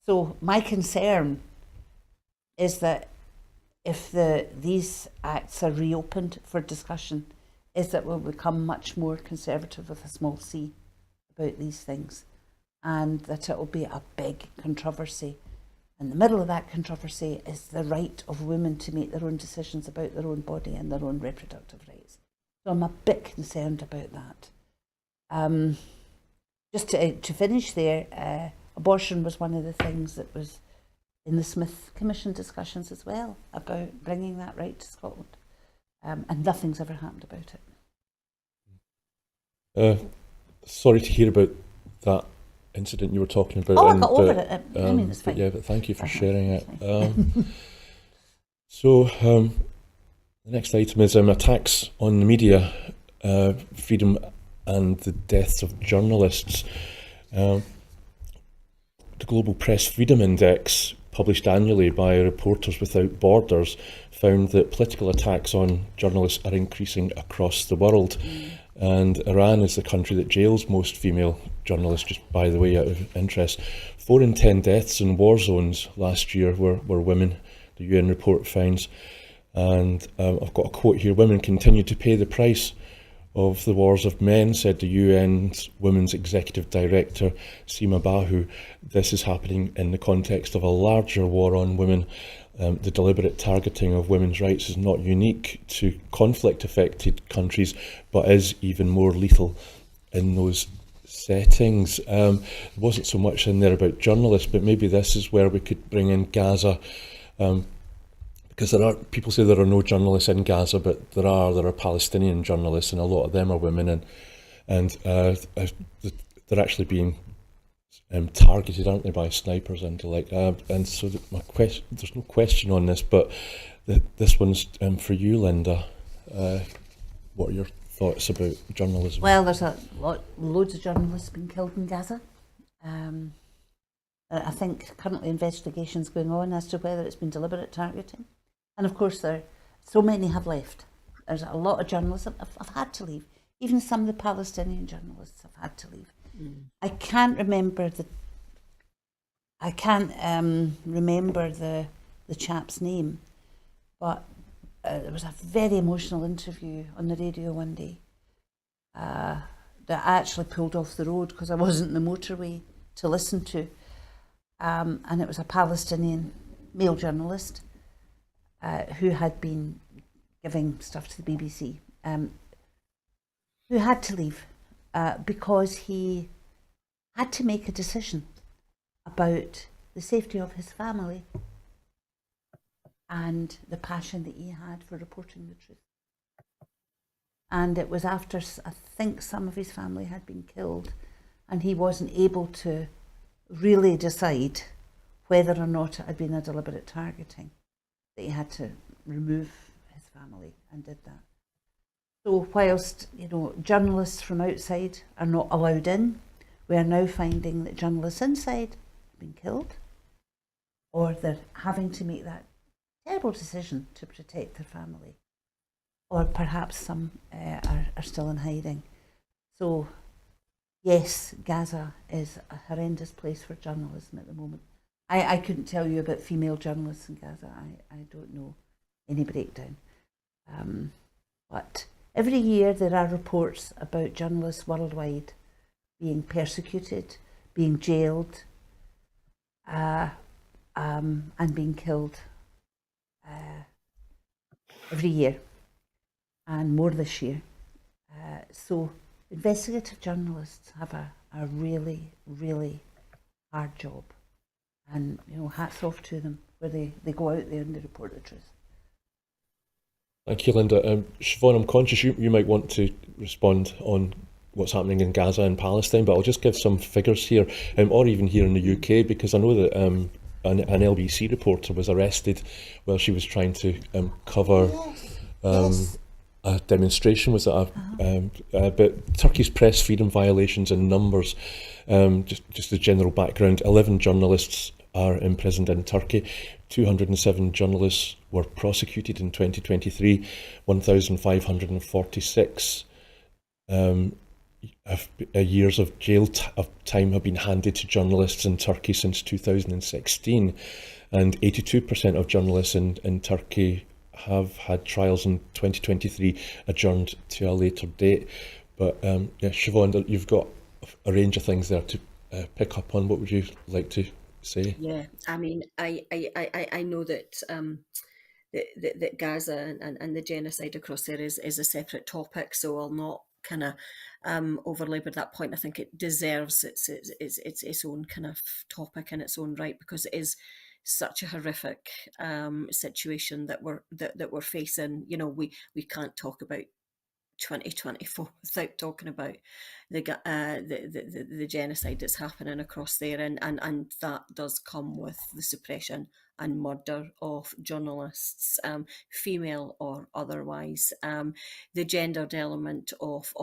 So my concern is that if these acts are reopened for discussion, is that we'll become much more conservative with a small c about these things, and that it will be a big controversy. In the middle of that controversy is the right of women to make their own decisions about their own body and their own reproductive rights. So I'm a bit concerned about that. Just to finish there, abortion was one of the things that was in the Smith Commission discussions as well, about bringing that right to Scotland. And nothing's ever happened about it. Sorry to hear about that incident you were talking about. I got over it. I mean, it's fine. Yeah, but thank you for sharing it. So the next item is attacks on the media, freedom and the deaths of journalists. The Global Press Freedom Index, published annually by Reporters Without Borders, found that political attacks on journalists are increasing across the world. And Iran is the country that jails most female journalists, just by the way, out of interest. 4 in 10 deaths in war zones last year were women, the UN report finds. And I've got a quote here: "Women continue to pay the price of the wars of men," said the UN's Women's Executive Director, Seema Bahu. "This is happening in the context of a larger war on women. The deliberate targeting of women's rights is not unique to conflict-affected countries, but is even more lethal in those settings." There wasn't so much in there about journalists, but maybe this is where we could bring in Gaza. Because people say there are no journalists in Gaza, but there are Palestinian journalists, and a lot of them are women, and they're actually being targeted, aren't they, by snipers and the like. And so my question, there's no question on this, but this one's for you, Linda. What are your thoughts about journalism? Well, there's loads of journalists been killed in Gaza. I think currently investigations going on as to whether it's been deliberate targeting. And of course, so many have left. There's a lot of journalists have had to leave. Even some of the Palestinian journalists have had to leave. I can't remember the chap's name, but there was a very emotional interview on the radio one day that I actually pulled off the road because I wasn't in the motorway to listen to. And it was a Palestinian male journalist who had been giving stuff to the BBC, who had to leave because he had to make a decision about the safety of his family and the passion that he had for reporting the truth. And it was after, I think, some of his family had been killed, and he wasn't able to really decide whether or not it had been a deliberate targeting, that he had to remove his family and did that. So whilst, journalists from outside are not allowed in, we are now finding that journalists inside have been killed, or they're having to make that terrible decision to protect their family, or perhaps some are still in hiding. So yes, Gaza is a horrendous place for journalism at the moment. I couldn't tell you about female journalists in Gaza. I don't know any breakdown. But every year there are reports about journalists worldwide being persecuted, being jailed, and being killed every year, and more this year. So investigative journalists have a really, really hard job. And, hats off to them, where they go out there and they report the truth. Thank you, Linda. Siobhan, I'm conscious you might want to respond on what's happening in Gaza and Palestine, but I'll just give some figures here, or even here in the UK, because I know that an LBC reporter was arrested while she was trying to cover Yes. a demonstration. Was that but Turkey's press freedom violations in numbers, just the general background, 11 journalists are imprisoned in Turkey. 207 journalists were prosecuted in 2023. 1,546 years of jail time have been handed to journalists in Turkey since 2016, and 82% of journalists in Turkey have had trials in 2023 adjourned to a later date. But Siobhan, you've got a range of things there to pick up on. What would you like to say? Yeah, I mean, I know that that Gaza and the genocide across there is a separate topic, so I'll not kind of overlabour that point. I think it deserves its own kind of topic in its own right, because it is such a horrific situation that we're facing. We can't talk about 2024 without talking about the genocide that's happening across there, and that does come with the suppression and murder of journalists, female or otherwise. The gendered element of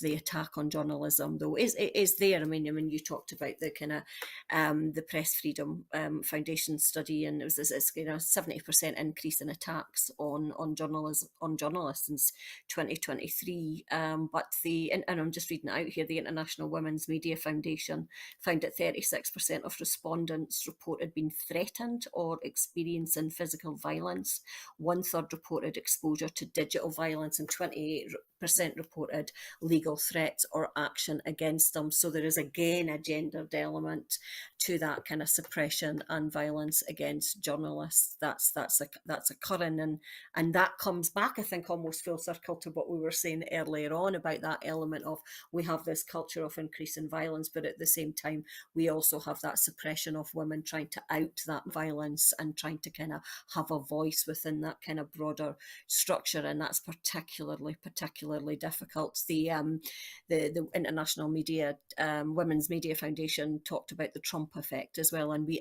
the attack on journalism, though, is there. I mean, you talked about the kind of the Press Freedom Foundation study, and it was this 70% increase in attacks on journalists since 2023. But and I'm just reading it out here, the International Women's Media Foundation found that 36% of respondents reported being threatened or experiencing physical violence. 1/3 reported exposure to digital violence, and 28% reported legal threats or action against them. So there is again a gendered element to that kind of suppression and violence against journalists. That's occurring, and that comes back, I think, almost full circle to what we were saying earlier on about that element of, we have this culture of increasing violence, but at the same time we also have that suppression of women trying to out that violence and trying to kind of have a voice within that kind of broader structure, and that's particularly difficult. The International Media Women's Media Foundation talked about the Trump effect as well, and we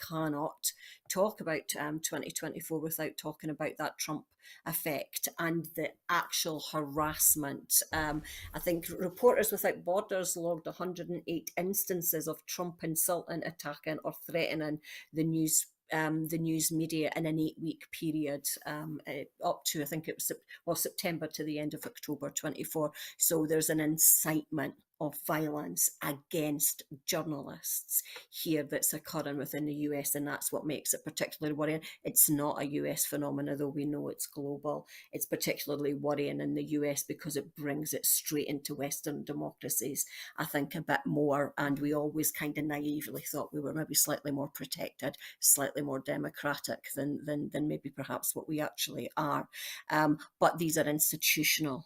cannot talk about 2024 without talking about that Trump effect and the actual harassment. I think Reporters Without Borders logged 108 instances of Trump insulting, attacking, or threatening the news media in an 8-week period, up to, I think it was September to the end of October 24. So there's an incitement of violence against journalists here that's occurring within the US, and that's what makes it particularly worrying. It's not a US phenomenon, though we know it's global. It's particularly worrying in the US because it brings it straight into Western democracies, I think, a bit more, and we always kind of naively thought we were maybe slightly more protected, slightly more democratic than maybe perhaps what we actually are. But these are institutional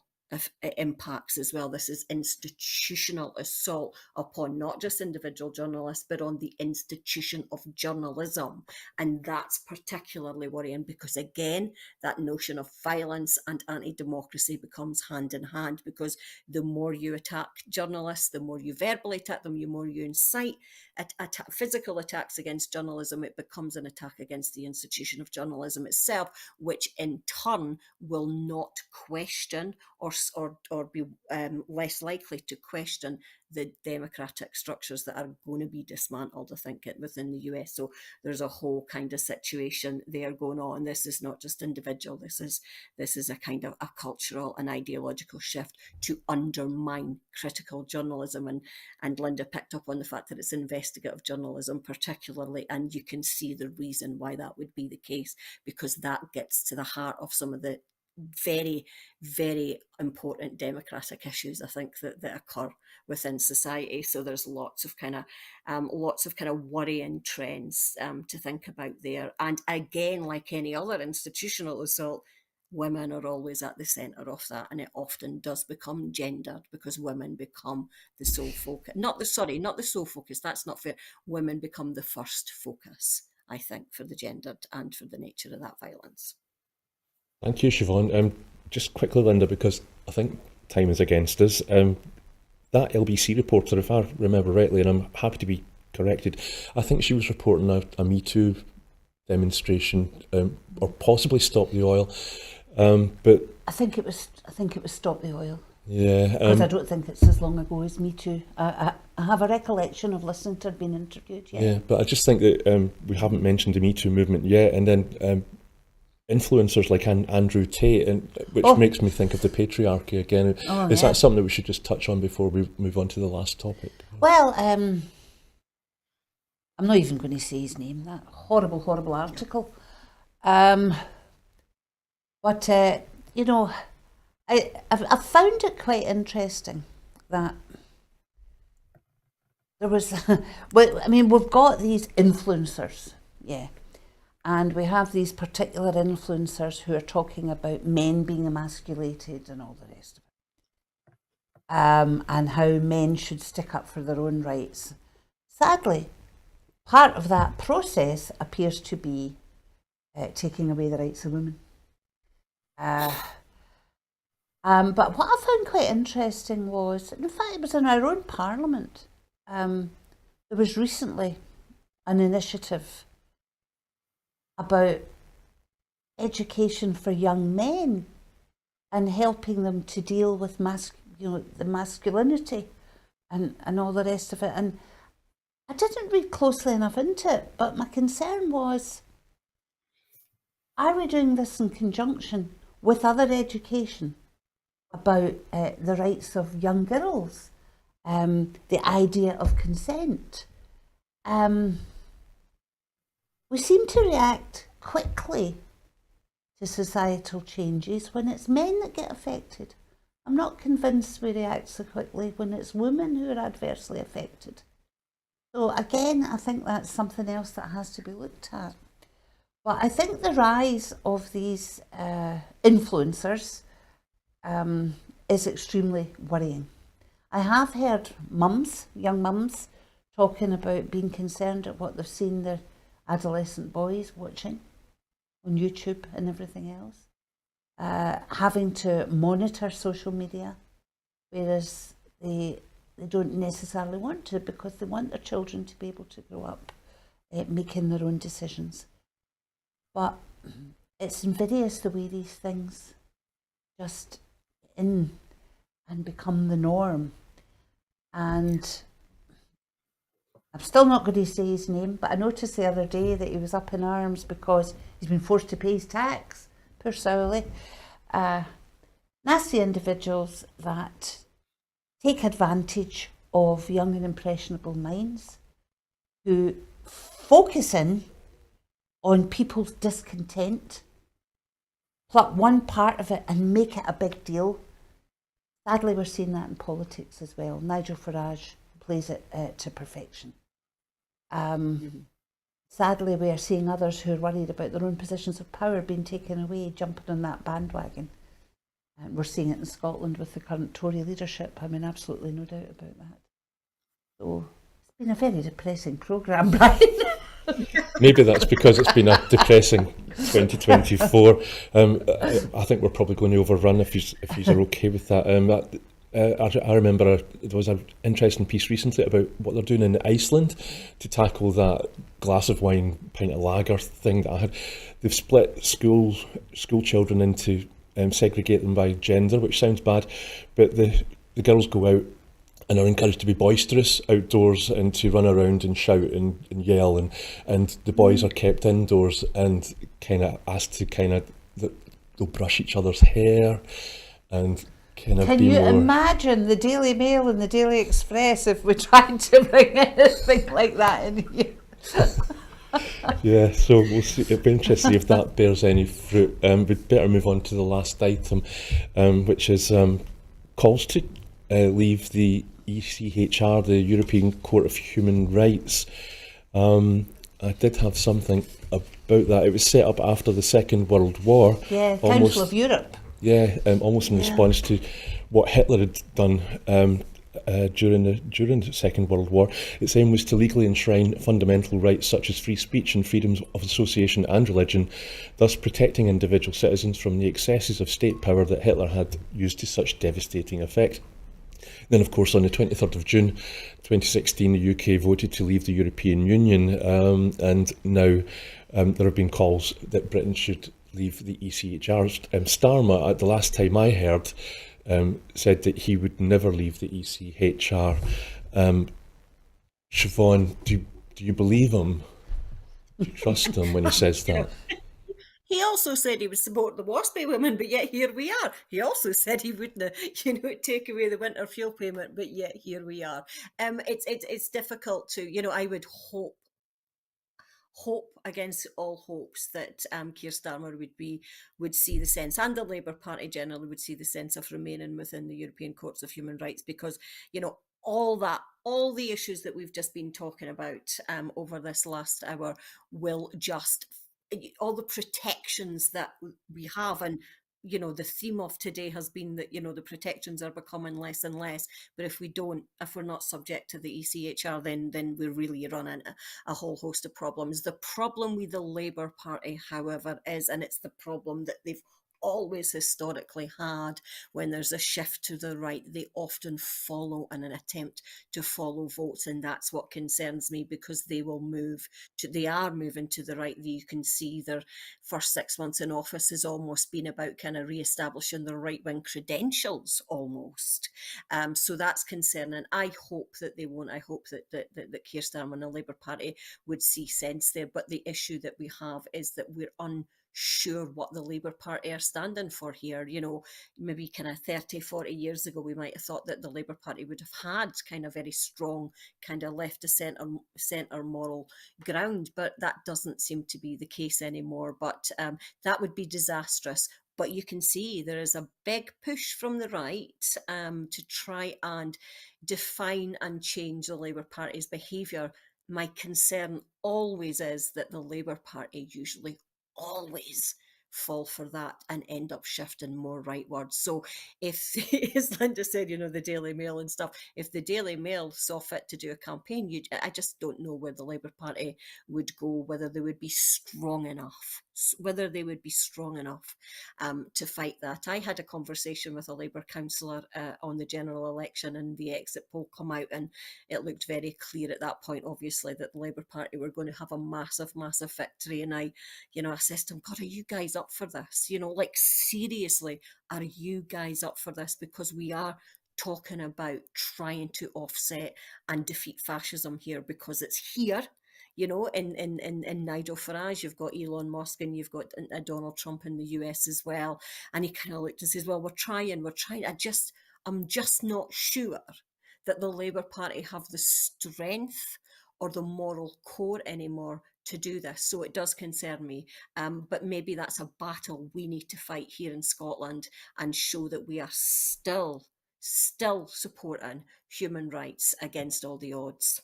impacts as well. This is institutional assault upon not just individual journalists, but on the institution of journalism. And that's particularly worrying because, again, that notion of violence and anti-democracy becomes hand in hand, because the more you attack journalists, the more you verbally attack them, the more you incite physical attacks against journalism, it becomes an attack against the institution of journalism itself, which in turn will not question or be less likely to question the democratic structures that are going to be dismantled, I think, within the US. So there's a whole kind of situation there going on. This is not just individual. This is a kind of a cultural and ideological shift to undermine critical journalism. And Linda picked up on the fact that it's investigative journalism particularly, and you can see the reason why that would be the case, because that gets to the heart of some of the very, very important democratic issues, I think, that occur within society. So there's lots of kind of worrying trends to think about there. And again, like any other institutional assault, women are always at the centre of that, and it often does become gendered because women become the sole focus. Not the sole focus, that's not fair. Women become the first focus, I think, for the gendered and for the nature of that violence. Thank you, Siobhan. Just quickly, Linda, because I think time is against us. That LBC reporter, if I remember rightly, and I'm happy to be corrected, I think she was reporting a Me Too demonstration, or possibly Stop the Oil. But I think it was Stop the Oil. Yeah, because I don't think it's as long ago as Me Too. I have a recollection of listening to her being interviewed. Yeah, but I just think that we haven't mentioned the Me Too movement yet, and then influencers like Andrew Tate, which makes me think of the patriarchy again. Is that something that we should just touch on before we move on to the last topic? Well, I'm not even going to say his name. That horrible article. But you know, I've found it quite interesting that there was. Well, I mean, we've got these influencers, yeah. And we have these particular influencers who are talking about men being emasculated and all the rest of it. And how men should stick up for their own rights. Sadly, part of that process appears to be taking away the rights of women. But what I found quite interesting was, in fact, it was in our own parliament. There was recently an initiative about education for young men and helping them to deal with the masculinity and all the rest of it. And I didn't read closely enough into it, but my concern was, are we doing this in conjunction with other education about the rights of young girls, the idea of consent? We seem to react quickly to societal changes when it's men that get affected. I'm not convinced we react so quickly when it's women who are adversely affected. So again, I think that's something else that has to be looked at. But I think the rise of these influencers is extremely worrying. I have heard young mums, talking about being concerned at what they've seen their adolescent boys watching on YouTube and everything else, having to monitor social media, whereas they don't necessarily want to, because they want their children to be able to grow up making their own decisions. But it's invidious the way these things just in and become the norm. And I'm still not going to say his name, but I noticed the other day that he was up in arms because he's been forced to pay his tax. Poor Sowley. Nasty individuals that take advantage of young and impressionable minds, who focus in on people's discontent, pluck one part of it and make it a big deal. Sadly, we're seeing that in politics as well. Nigel Farage plays it to perfection. Sadly, we are seeing others who are worried about their own positions of power being taken away, jumping on that bandwagon. And we're seeing it in Scotland with the current Tory leadership. I mean, absolutely no doubt about that. So it's been a very depressing programme, Brian. Maybe that's because it's been a depressing 2024. I think we're probably going to overrun if you're okay with that. I remember there was an interesting piece recently about what they're doing in Iceland to tackle that glass of wine, pint of lager thing that I had. They've split school children into segregate them by gender, which sounds bad, but the girls go out and are encouraged to be boisterous outdoors and to run around and shout and yell, and the boys are kept indoors and kind of asked to they'll brush each other's hair and kind of Can be you more. imagine the Daily Mail and the Daily Express if we tried to bring anything like that in here? Yeah, so we'll see. It'll be interesting to see if that bears any fruit. We'd better move on to the last item, which is calls to leave the ECHR, the European Court of Human Rights. I did have something about that. It was set up after the Second World War. Yeah, Council of Europe. Yeah, almost in response to what Hitler had done during the Second World War. Its aim was to legally enshrine fundamental rights such as free speech and freedoms of association and religion, thus protecting individual citizens from the excesses of state power that Hitler had used to such devastating effect. Then, of course, on the 23rd of June 2016, the UK voted to leave the European Union, and now there have been calls that Britain should leave the ECHR. Starmer, at the last time I heard, said that he would never leave the ECHR. Siobhan, do you believe him? Do you trust him when he says that? He also said he would support the WASPy women, but yet here we are. He also said he wouldn't, take away the winter fuel payment, but yet here we are. It's difficult to, I would hope against all hopes that Keir Starmer would see the sense, and the Labour Party generally would see the sense of remaining within the European Courts of Human Rights, because all the issues that we've just been talking about over this last hour will just, all the protections that we have, and the theme of today has been that the protections are becoming less and less, but if we're not subject to the ECHR, then we really run into a whole host of problems. The problem with the Labour Party, however, is, and it's the problem that they've always historically had, when there's a shift to the right, they often follow in an attempt to follow votes, and that's what concerns me, because they are moving to the right. You can see their first 6 months in office has almost been about kind of re-establishing their right-wing credentials almost. So that's concerning. I hope that they won't. I hope that Keir Starmer and the Labour Party would see sense there, but the issue that we have is that we're unsure what the Labour Party are standing for here. Maybe kind of 30, 40 years ago, we might have thought that the Labour Party would have had kind of very strong kind of left to centre moral ground, but that doesn't seem to be the case anymore. But that would be disastrous. But you can see there is a big push from the right to try and define and change the Labour Party's behaviour. My concern always is that the Labour Party usually always fall for that and end up shifting more rightwards. So if, as Linda said, the Daily Mail and stuff, if the Daily Mail saw fit to do a campaign, I just don't know where the Labour Party would go, whether they would be strong enough to fight that. I had a conversation with a Labour councillor on the general election, and the exit poll come out, and it looked very clear at that point, obviously, that the Labour Party were going to have a massive, massive victory. And I said to him, God, are you guys up for this? Seriously, are you guys up for this? Because we are talking about trying to offset and defeat fascism here, because it's here. In Nigel Farage, you've got Elon Musk, and you've got Donald Trump in the US as well. And he kind of looked and says, well, we're trying. I'm just not sure that the Labour Party have the strength or the moral core anymore to do this. So it does concern me. But maybe that's a battle we need to fight here in Scotland, and show that we are still supporting human rights against all the odds.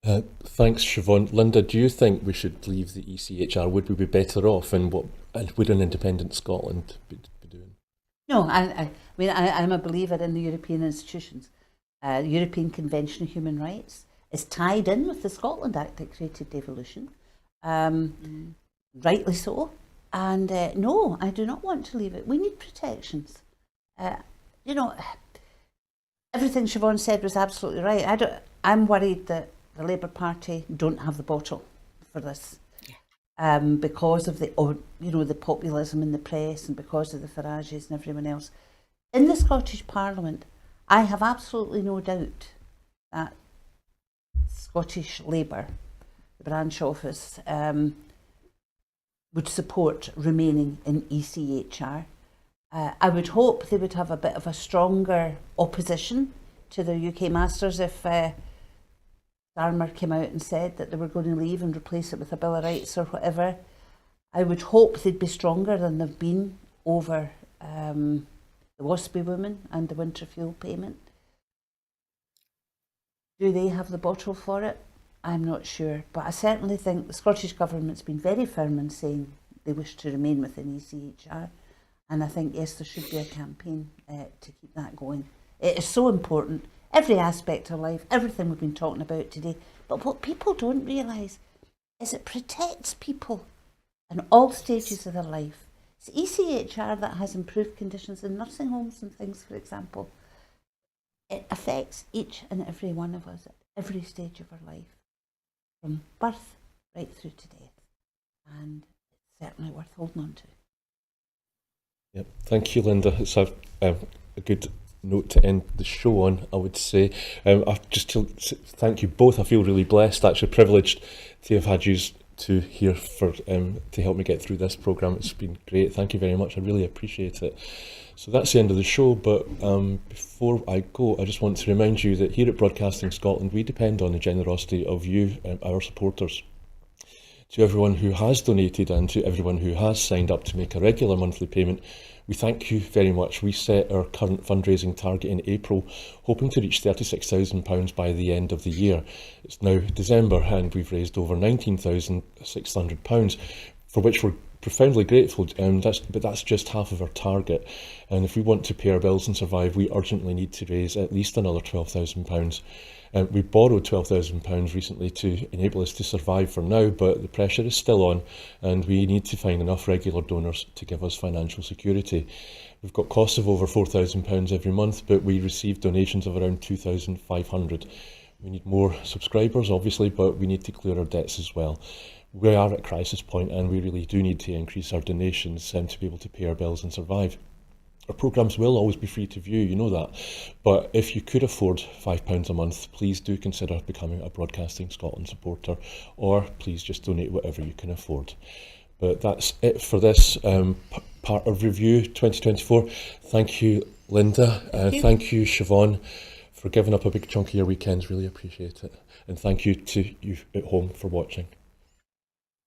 Thanks, Siobhan. Linda, do you think we should leave the ECHR? Would we be better off, and what would an independent Scotland be doing? No, I mean, I'm a believer in the European institutions. The European Convention of Human Rights is tied in with the Scotland Act that created devolution, rightly so. And no, I do not want to leave it. We need protections. You know, everything Siobhan said was absolutely right. I'm worried that the Labour Party don't have the bottle for this, because of the populism in the press and because of the Farages and everyone else. In the Scottish Parliament, I have absolutely no doubt that Scottish Labour, the branch office, would support remaining in ECHR. I would hope they would have a bit of a stronger opposition to the UK Masters if Starmer came out and said that they were going to leave and replace it with a Bill of Rights or whatever. I would hope they'd be stronger than they've been over the WASPy women and the winter fuel payment. Do they have the bottle for it? I'm not sure, but I certainly think the Scottish Government's been very firm in saying they wish to remain within ECHR, and I think, yes, there should be a campaign to keep that going. It is so important, every aspect of life, everything we've been talking about today, but what people don't realise is it protects people in all stages of their life. It's ECHR that has improved conditions in nursing homes and things, for example. It affects each and every one of us at every stage of our life, from birth right through to death, and it's certainly worth holding on to. Yep. Thank you, Linda. It's a good note to end the show on, I would say. Just to thank you both. I feel really blessed, actually privileged to have had you to here for to help me get through this programme. It's been great. Thank you very much. I really appreciate it. So that's the end of the show, but before I go, I just want to remind you that here at Broadcasting Scotland, we depend on the generosity of you, our supporters. To everyone who has donated and to everyone who has signed up to make a regular monthly payment, we thank you very much. We set our current fundraising target in April, hoping to reach £36,000 by the end of the year. It's now December and we've raised over £19,600, for which we're profoundly grateful, but that's just half of our target. And if we want to pay our bills and survive, we urgently need to raise at least another £12,000. We borrowed £12,000 recently to enable us to survive for now, but the pressure is still on and we need to find enough regular donors to give us financial security. We've got costs of over £4,000 every month, but we receive donations of around £2,500. We need more subscribers, obviously, but we need to clear our debts as well. We are at crisis point and we really do need to increase our donations to be able to pay our bills and survive. Our programmes will always be free to view, you know that, but if you could afford £5 a month, please do consider becoming a Broadcasting Scotland supporter, or please just donate whatever you can afford. But that's it for this part of Review 2024. Thank you, Linda. Thank you, Siobhan, for giving up a big chunk of your weekends. Really appreciate it. And thank you to you at home for watching.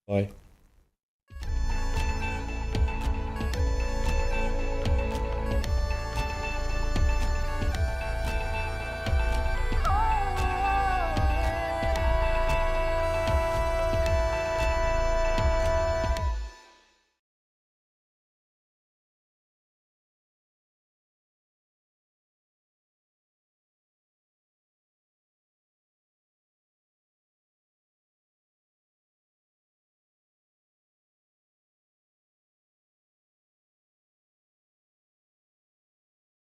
Bye.